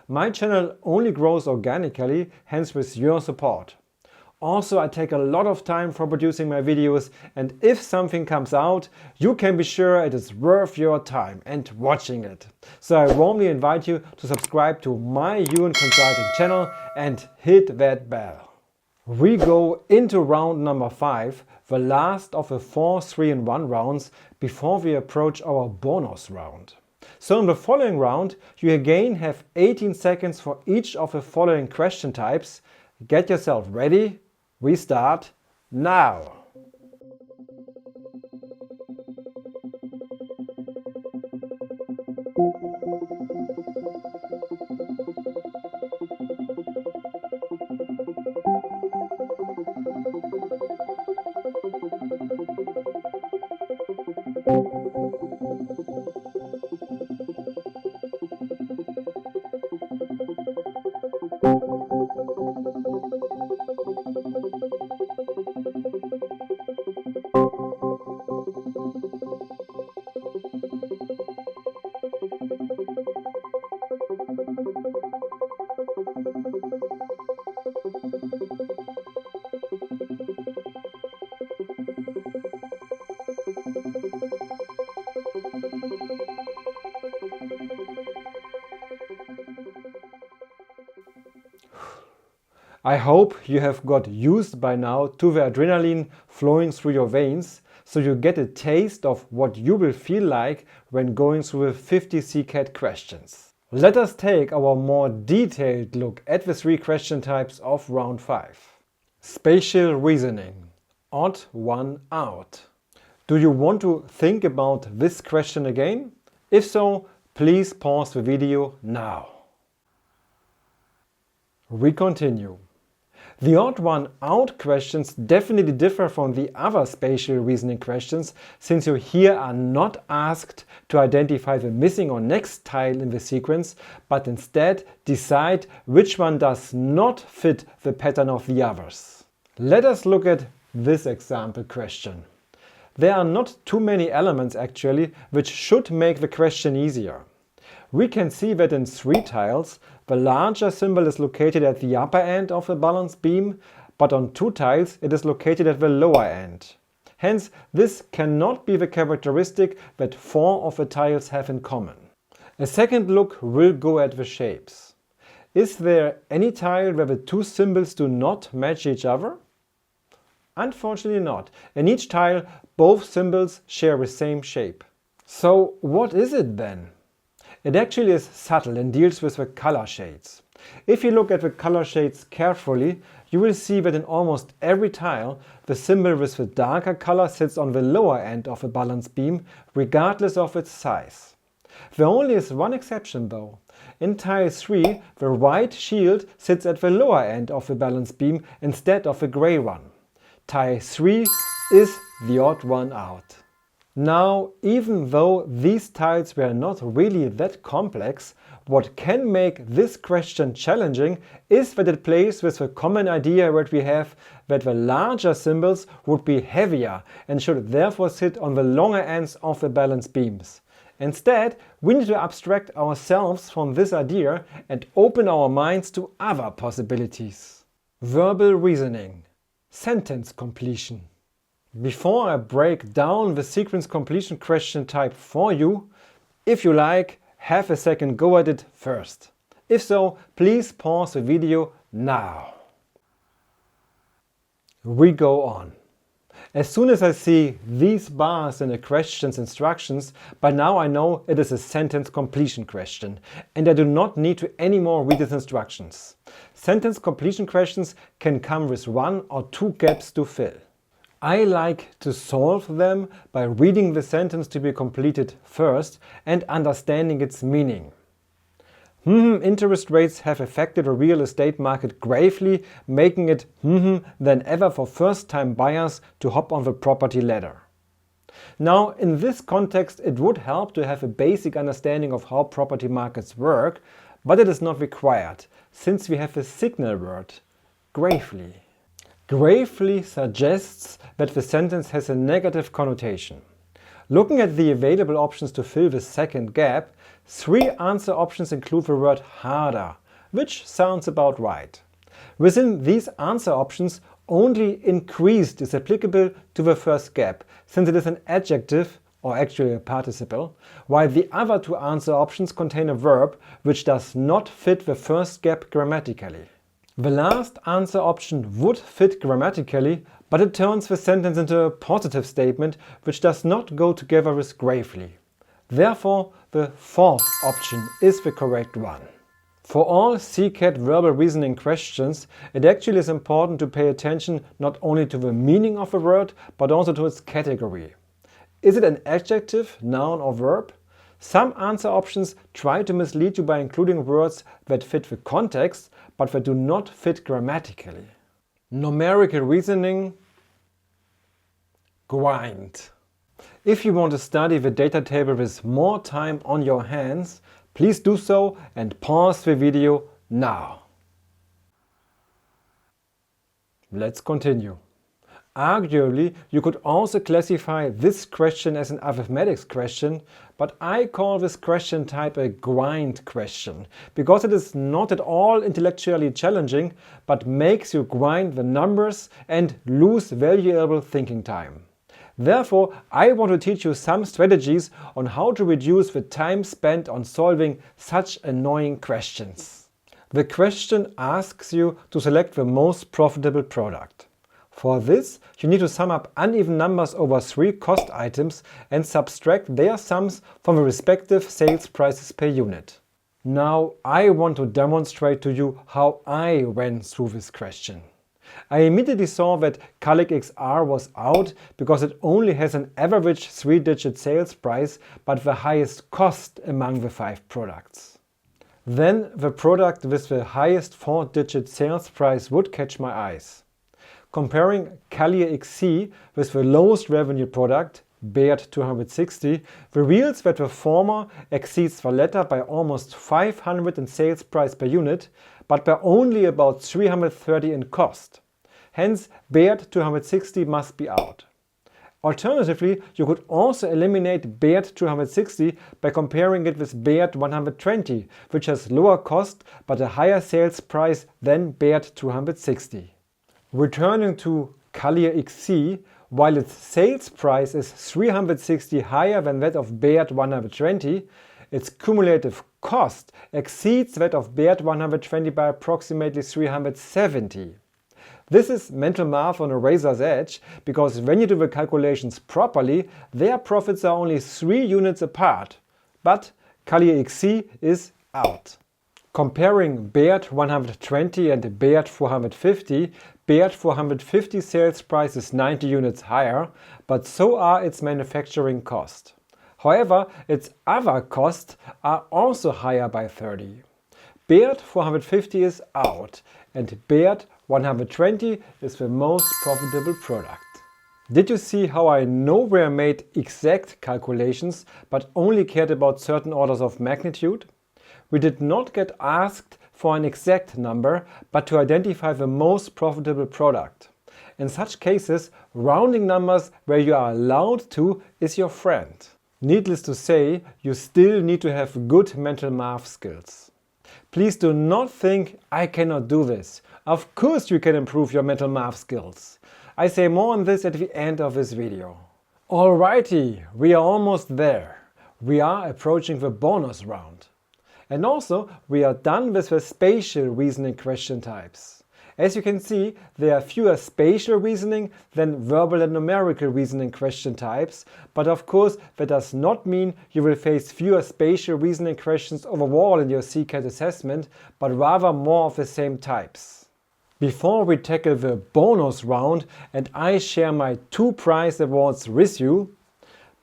My channel only grows organically, hence with your support. Also, I take a lot of time for producing my videos, and if something comes out, you can be sure it is worth your time and watching it. So I warmly invite you to subscribe to my UN Consulting channel and hit that bell. We go into round number 5, the last of the 4 3-in-1 rounds before we approach our bonus round. So in the following round, you again have 18 seconds for each of the following question types. Get yourself ready. We start now. I hope you have got used by now to the adrenaline flowing through your veins, so you get a taste of what you will feel like when going through the 50 CCAT questions. Let us take our more detailed look at the 3 question types of round 5. Spatial reasoning. Odd one out. Do you want to think about this question again? If so, please pause the video now. We continue. The odd one out questions definitely differ from the other spatial reasoning questions, since you here are not asked to identify the missing or next tile in the sequence, but instead decide which one does not fit the pattern of the others. Let us look at this example question. There are not too many elements actually, which should make the question easier. We can see that in 3 tiles, the larger symbol is located at the upper end of the balance beam, but on 2 tiles it is located at the lower end. Hence, this cannot be the characteristic that 4 of the tiles have in common. A second look will go at the shapes. Is there any tile where the 2 symbols do not match each other? Unfortunately not. In each tile, both symbols share the same shape. So what is it then? It actually is subtle and deals with the color shades. If you look at the color shades carefully, you will see that in almost every tile, the symbol with the darker color sits on the lower end of the balance beam, regardless of its size. There only is one exception though. In tile 3, the white shield sits at the lower end of the balance beam instead of the grey one. Tile 3 is the odd one out. Now, even though these tiles were not really that complex, what can make this question challenging is that it plays with the common idea that we have that the larger symbols would be heavier and should therefore sit on the longer ends of the balance beams. Instead, we need to abstract ourselves from this idea and open our minds to other possibilities. Verbal reasoning. Sentence completion. Before I break down the sequence completion question type for you, if you like, have a second go at it first. If so, please pause the video now. We go on. As soon as I see these bars in the question's instructions, by now I know it is a sentence completion question, and I do not need to anymore read its instructions. Sentence completion questions can come with 1 or 2 gaps to fill. I like to solve them by reading the sentence to be completed first and understanding its meaning. Interest rates have affected the real estate market gravely, making it than ever for first-time buyers to hop on the property ladder. Now, in this context, it would help to have a basic understanding of how property markets work, but it is not required, since we have a signal word, gravely. Gravely suggests that the sentence has a negative connotation. Looking at the available options to fill the second gap, 3 answer options include the word harder, which sounds about right. Within these answer options, only increased is applicable to the first gap, since it is an adjective, or actually a participle, while the other 2 answer options contain a verb which does not fit the first gap grammatically. The last answer option would fit grammatically, but it turns the sentence into a positive statement which does not go together with gravely. Therefore, the 4th option is the correct one. For all CCAT verbal reasoning questions, it actually is important to pay attention not only to the meaning of a word, but also to its category. Is it an adjective, noun or verb? Some answer options try to mislead you by including words that fit the context, but that do not fit grammatically. Numerical reasoning, grind. If you want to study the data table with more time on your hands, please do so and pause the video now. Let's continue. Arguably, you could also classify this question as an arithmetics question, but I call this question type a grind question, because it is not at all intellectually challenging, but makes you grind the numbers and lose valuable thinking time. Therefore, I want to teach you some strategies on how to reduce the time spent on solving such annoying questions. The question asks you to select the most profitable product. For this, you need to sum up uneven numbers over 3 cost items and subtract their sums from the respective sales prices per unit. Now, I want to demonstrate to you how I went through this question. I immediately saw that colleague XR was out because it only has an average 3-digit sales price but the highest cost among the 5 products. Then the product with the highest 4-digit sales price would catch my eyes. Comparing Collier XC with the lowest revenue product, Baird 260, reveals that the former exceeds the latter by almost 500 in sales price per unit, but by only about 330 in cost. Hence, Baird 260 must be out. Alternatively, you could also eliminate Baird 260 by comparing it with Baird 120, which has lower cost but a higher sales price than Baird 260. Returning to Collier XC, while its sales price is 360 higher than that of Baird 120, its cumulative cost exceeds that of Baird 120 by approximately 370. This is mental math on a razor's edge, because when you do the calculations properly, their profits are only 3 units apart. But Collier XC is out. Comparing Baird 120 and Baird 450, Baird 450 sales price is 90 units higher, but so are its manufacturing costs. However, its other costs are also higher by 30. Baird 450 is out, and Baird 120 is the most profitable product. Did you see how I nowhere made exact calculations, but only cared about certain orders of magnitude? We did not get asked for an exact number, but to identify the most profitable product. In such cases, rounding numbers where you are allowed to is your friend. Needless to say, you still need to have good mental math skills. Please do not think I cannot do this. Of course you can improve your mental math skills. I say more on this at the end of this video. Alrighty, we are almost there. We are approaching the bonus round. And also, we are done with the spatial reasoning question types. As you can see, there are fewer spatial reasoning than verbal and numerical reasoning question types, but of course that does not mean you will face fewer spatial reasoning questions overall in your CCAT assessment, but rather more of the same types. Before we tackle the bonus round and I share my 2 prize awards with you,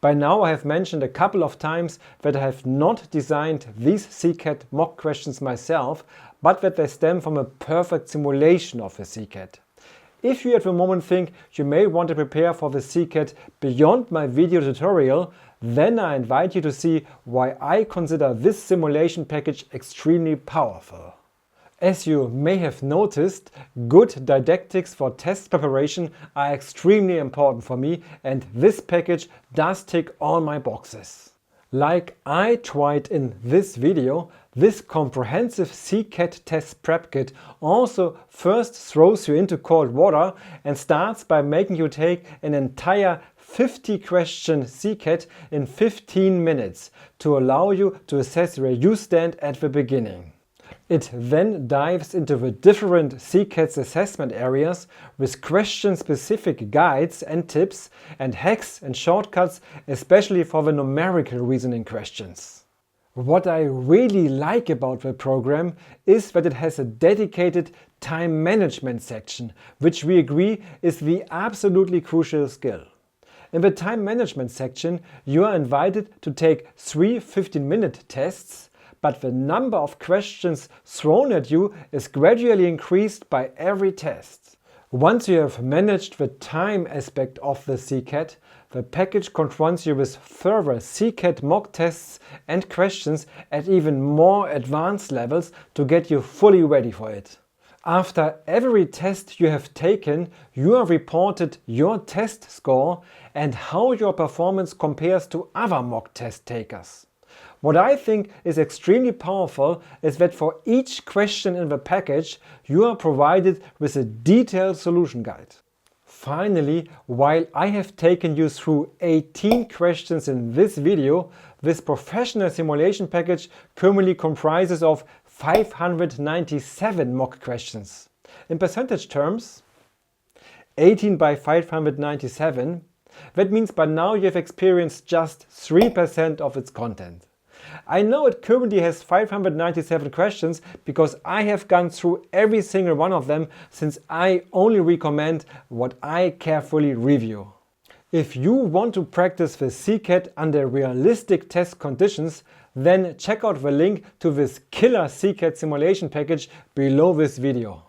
by now I have mentioned a couple of times that I have not designed these CCAT mock questions myself, but that they stem from a perfect simulation of the CCAT. If you at the moment think you may want to prepare for the CCAT beyond my video tutorial, then I invite you to see why I consider this simulation package extremely powerful. As you may have noticed, good didactics for test preparation are extremely important for me, and this package does tick all my boxes. Like I tried in this video, this comprehensive CCAT test prep kit also first throws you into cold water and starts by making you take an entire 50-question CCAT in 15 minutes to allow you to assess where you stand at the beginning. It then dives into the different CCAT's assessment areas with question-specific guides and tips and hacks and shortcuts, especially for the numerical reasoning questions. What I really like about the program is that it has a dedicated time management section, which we agree is the absolutely crucial skill. In the time management section, you are invited to take 3 15-minute tests, but the number of questions thrown at you is gradually increased by every test. Once you have managed the time aspect of the CCAT, the package confronts you with further CCAT mock tests and questions at even more advanced levels to get you fully ready for it. After every test you have taken, you are reported your test score and how your performance compares to other mock test takers. What I think is extremely powerful is that for each question in the package, you are provided with a detailed solution guide. Finally, while I have taken you through 18 questions in this video, this professional simulation package currently comprises of 597 mock questions. In percentage terms, 18 by 597, that means by now you have experienced just 3% of its content. I know it currently has 597 questions because I have gone through every single one of them, since I only recommend what I carefully review. If you want to practice the CCAT under realistic test conditions, then check out the link to this killer CCAT simulation package below this video.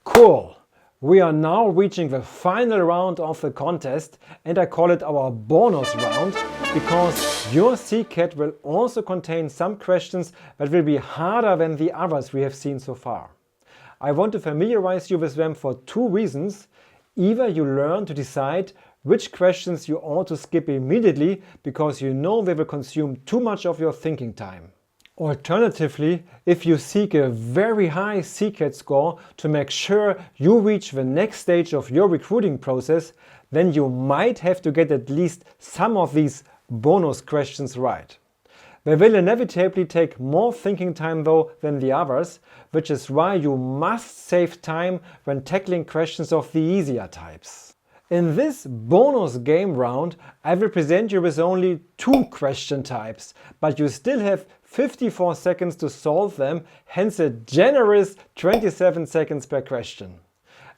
Cool! We are now reaching the final round of the contest, and I call it our bonus round because your CCAT will also contain some questions that will be harder than the others we have seen so far. I want to familiarize you with them for 2 reasons. Either you learn to decide which questions you ought to skip immediately because you know they will consume too much of your thinking time. Alternatively, if you seek a very high CCAT score to make sure you reach the next stage of your recruiting process, then you might have to get at least some of these bonus questions right. They will inevitably take more thinking time though than the others, which is why you must save time when tackling questions of the easier types. In this bonus game round, I will present you with only 2 question types, but you still have 54 seconds to solve them, hence a generous 27 seconds per question.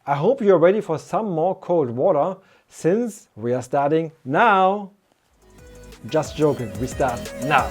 I hope you are ready for some more cold water, since we are starting now. Just joking, we start now.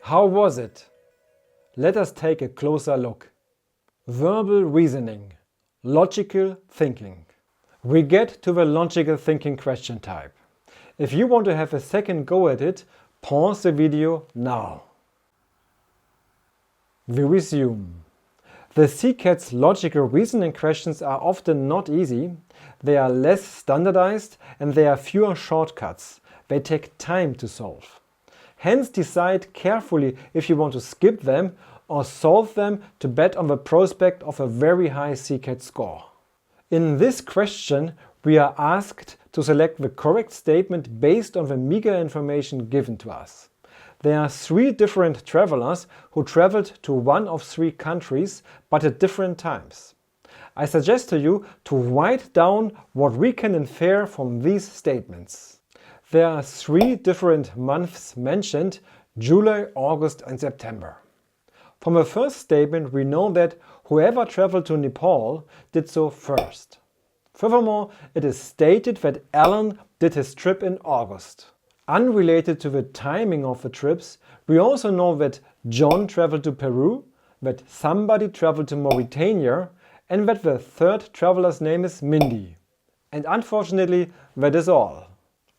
How was it? Let us take a closer look. Verbal reasoning, logical thinking. We get to the logical thinking question type. If you want to have a second go at it, pause the video now. We resume. The CCAT's logical reasoning questions are often not easy, they are less standardized and there are fewer shortcuts. They take time to solve. Hence decide carefully if you want to skip them or solve them to bet on the prospect of a very high CCAT score. In this question, we are asked to select the correct statement based on the meager information given to us. There are 3 different travelers who traveled to one of 3 countries, but at different times. I suggest to you to write down what we can infer from these statements. There are 3 different months mentioned: July, August and September. From the first statement we know that whoever traveled to Nepal did so first. Furthermore, it is stated that Alan did his trip in August. Unrelated to the timing of the trips, we also know that John traveled to Peru, that somebody traveled to Mauritania, and that the third traveler's name is Mindy. And unfortunately, that is all.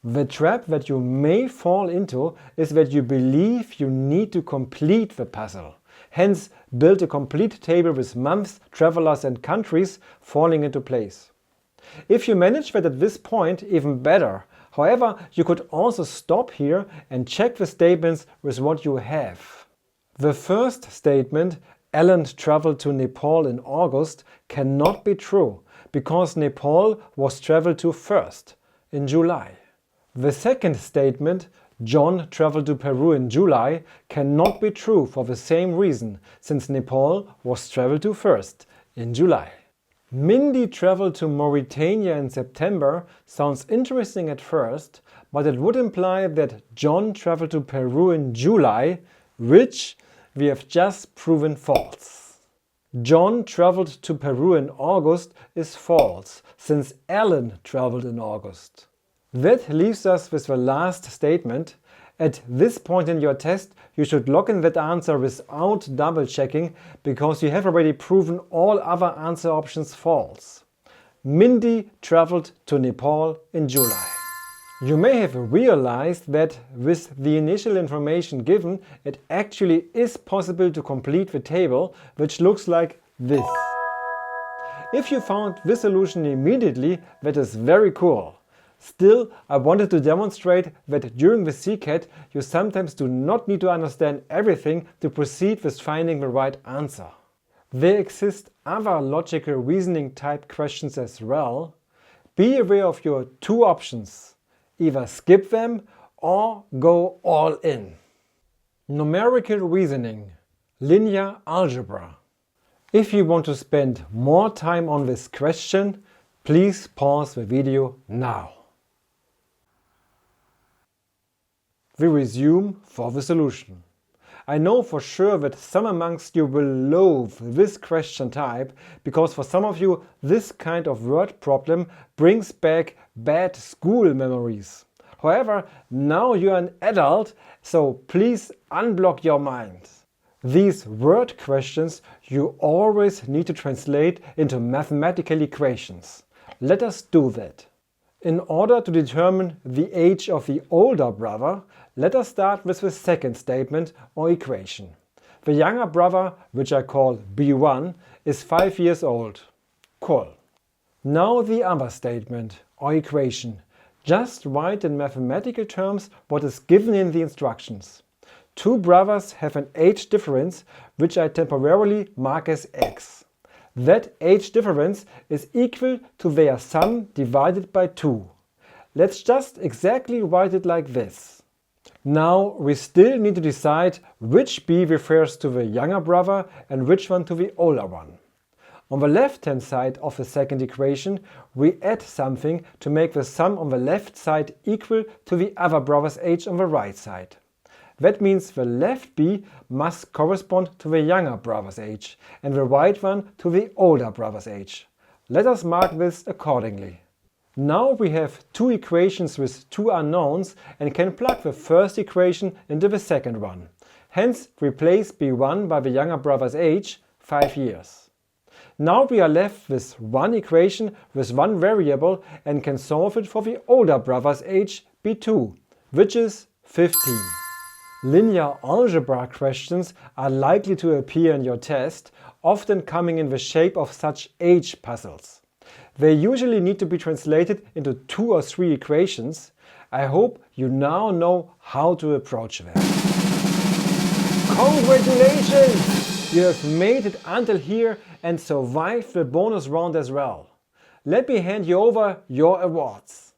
The trap that you may fall into is that you believe you need to complete the puzzle. Hence, build a complete table with months, travelers and countries falling into place. If you manage that at this point, even better. However, you could also stop here and check the statements with what you have. The first statement, Alan traveled to Nepal in August, cannot be true because Nepal was traveled to first, in July. The second statement, John traveled to Peru in July, cannot be true for the same reason, since Nepal was traveled to first, in July. Mindy traveled to Mauritania in September sounds interesting at first, but it would imply that John traveled to Peru in July, which we have just proven false. John traveled to Peru in August is false, since Alan traveled in August. That leaves us with the last statement. At this point in your test, you should log in that answer without double checking because you have already proven all other answer options false. Mindy traveled to Nepal in July. You may have realized that with the initial information given, it actually is possible to complete the table, which looks like this. If you found this solution immediately, that is very cool. Still, I wanted to demonstrate that during the CCAT you sometimes do not need to understand everything to proceed with finding the right answer. There exist other logical reasoning type questions as well. Be aware of your 2 options. Either skip them or go all in. Numerical reasoning, linear algebra. If you want to spend more time on this question, please pause the video now. We resume for the solution. I know for sure that some amongst you will loathe this question type because for some of you this kind of word problem brings back bad school memories. However, now you're an adult, so please unblock your mind. These word questions you always need to translate into mathematical equations. Let us do that. In order to determine the age of the older brother, let us start with the second statement or equation. The younger brother, which I call B1, is 5 years old. Cool. Now the other statement or equation. Just write in mathematical terms what is given in the instructions. 2 brothers have an age difference, which I temporarily mark as x. That age difference is equal to their sum divided by 2. Let's just exactly write it like this. Now we still need to decide which b refers to the younger brother and which one to the older one. On the left-hand side of the second equation, we add something to make the sum on the left side equal to the other brother's age on the right side. That means the left b must correspond to the younger brother's age and the right one to the older brother's age. Let us mark this accordingly. Now we have 2 equations with 2 unknowns and can plug the first equation into the second one. hence replace B1 by the younger brother's age, 5 years. Now we are left with one equation with one variable and can solve it for the older brother's age, B2, which is 15. Linear algebra questions are likely to appear in your test, often coming in the shape of such age puzzles. They usually need to be translated into 2 or 3 equations. I hope you now know how to approach them. Congratulations! You have made it until here and survived the bonus round as well. Let me hand you over your awards.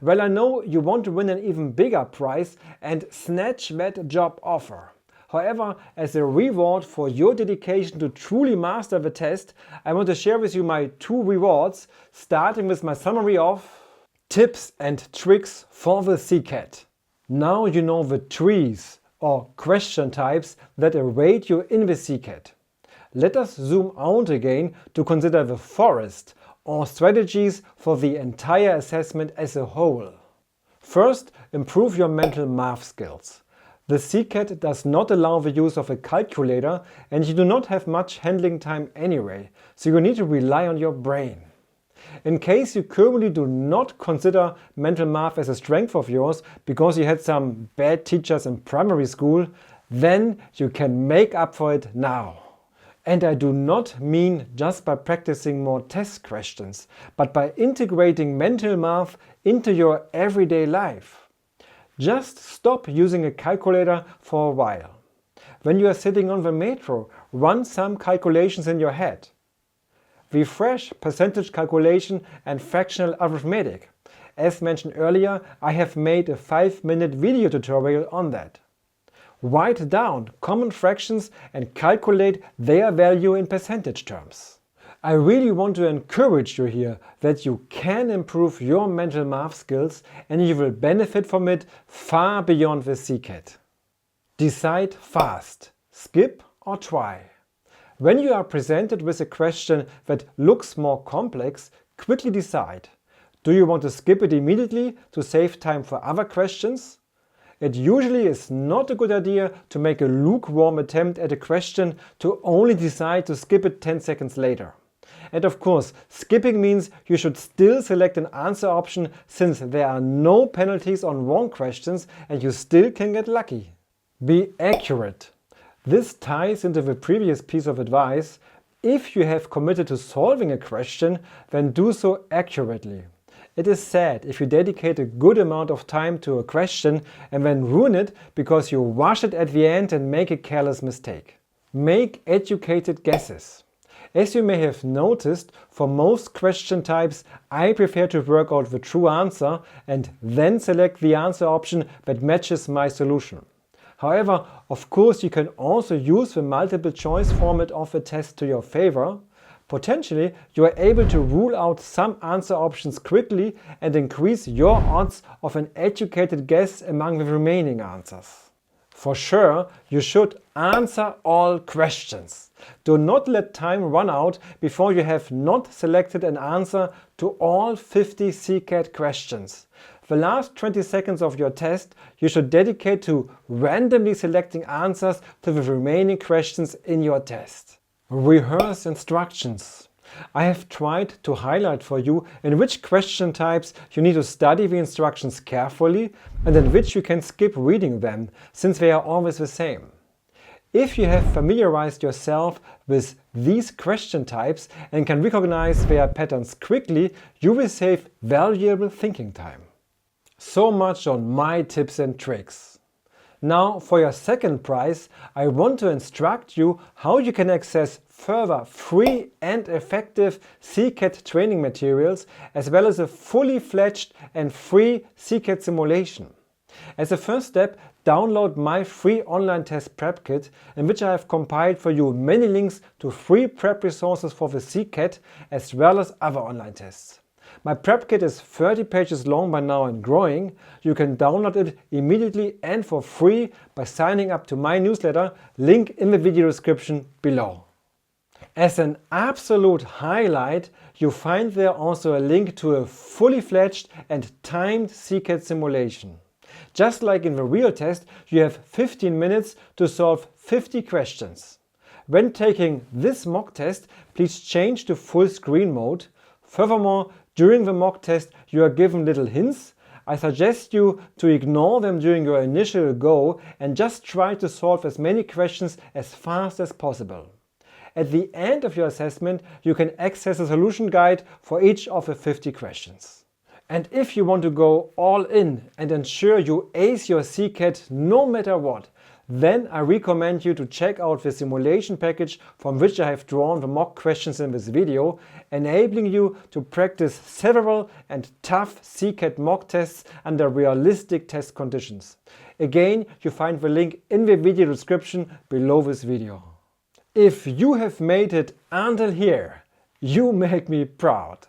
Well, I know you want to win an even bigger prize and snatch that job offer. However, as a reward for your dedication to truly master the test, I want to share with you my 2 rewards, starting with my summary of tips and tricks for the CCAT. Now you know the trees or question types that await you in the CCAT. Let us zoom out again to consider the forest or strategies for the entire assessment as a whole. First, improve your mental math skills. The CCAT does not allow the use of a calculator and you do not have much handling time anyway, so you need to rely on your brain. In case you currently do not consider mental math as a strength of yours because you had some bad teachers in primary school, then you can make up for it now. And I do not mean just by practicing more test questions, but by integrating mental math into your everyday life. Just stop using a calculator for a while. When you are sitting on the metro, run some calculations in your head. Refresh percentage calculation and fractional arithmetic. As mentioned earlier, I have made a 5-minute video tutorial on that. Write down common fractions and calculate their value in percentage terms. I really want to encourage you here that you can improve your mental math skills and you will benefit from it far beyond the CCAT. Decide fast. Skip or try. When you are presented with a question that looks more complex, quickly decide. Do you want to skip it immediately to save time for other questions? It usually is not a good idea to make a lukewarm attempt at a question to only decide to skip it 10 seconds later. And of course, skipping means you should still select an answer option since there are no penalties on wrong questions and you still can get lucky. Be accurate. This ties into the previous piece of advice. If you have committed to solving a question, then do so accurately. It is sad if you dedicate a good amount of time to a question and then ruin it because you rush it at the end and make a careless mistake. Make educated guesses. As you may have noticed, for most question types, I prefer to work out the true answer and then select the answer option that matches my solution. However, of course, you can also use the multiple choice format of the test to your favor. Potentially, you are able to rule out some answer options quickly and increase your odds of an educated guess among the remaining answers. For sure, you should answer all questions. Do not let time run out before you have not selected an answer to all 50 CCAT questions. The last 20 seconds of your test you should dedicate to randomly selecting answers to the remaining questions in your test. Rehearse instructions. I have tried to highlight for you in which question types you need to study the instructions carefully and in which you can skip reading them, since they are always the same. If you have familiarized yourself with these question types and can recognize their patterns quickly, you will save valuable thinking time. So much on my tips and tricks. Now for your second prize, I want to instruct you how you can access further free and effective CCAT training materials as well as a fully fledged and free CCAT simulation. As a first step, download my free online test prep kit in which I have compiled for you many links to free prep resources for the CCAT as well as other online tests. My prep kit is 30 pages long by now and growing. You can download it immediately and for free by signing up to my newsletter, link in the video description below. As an absolute highlight, you find there also a link to a fully fledged and timed CCAT simulation. Just like in the real test, you have 15 minutes to solve 50 questions. When taking this mock test, please change to full screen mode. Furthermore, during the mock test, you are given little hints. I suggest you to ignore them during your initial go and just try to solve as many questions as fast as possible. At the end of your assessment, you can access a solution guide for each of the 50 questions. And if you want to go all in and ensure you ace your CCAT no matter what, then I recommend you to check out the simulation package from which I have drawn the mock questions in this video, enabling you to practice several and tough CCAT mock tests under realistic test conditions. Again, you find the link in the video description below this video. If you have made it until here, you make me proud.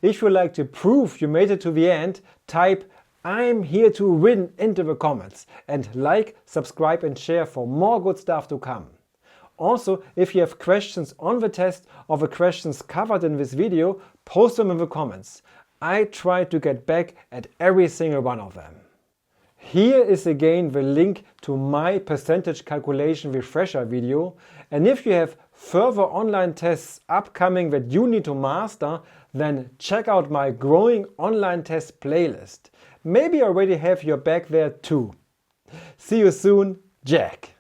If you like to prove you made it to the end, type "I'm here to win" into the comments and like, subscribe and share for more good stuff to come. Also, if you have questions on the test or the questions covered in this video, post them in the comments. I try to get back at every single one of them. Here is again the link to my percentage calculation refresher video, and if you have further online tests upcoming that you need to master, then check out my growing online test playlist. Maybe I already have your back there too. See you soon, Jack.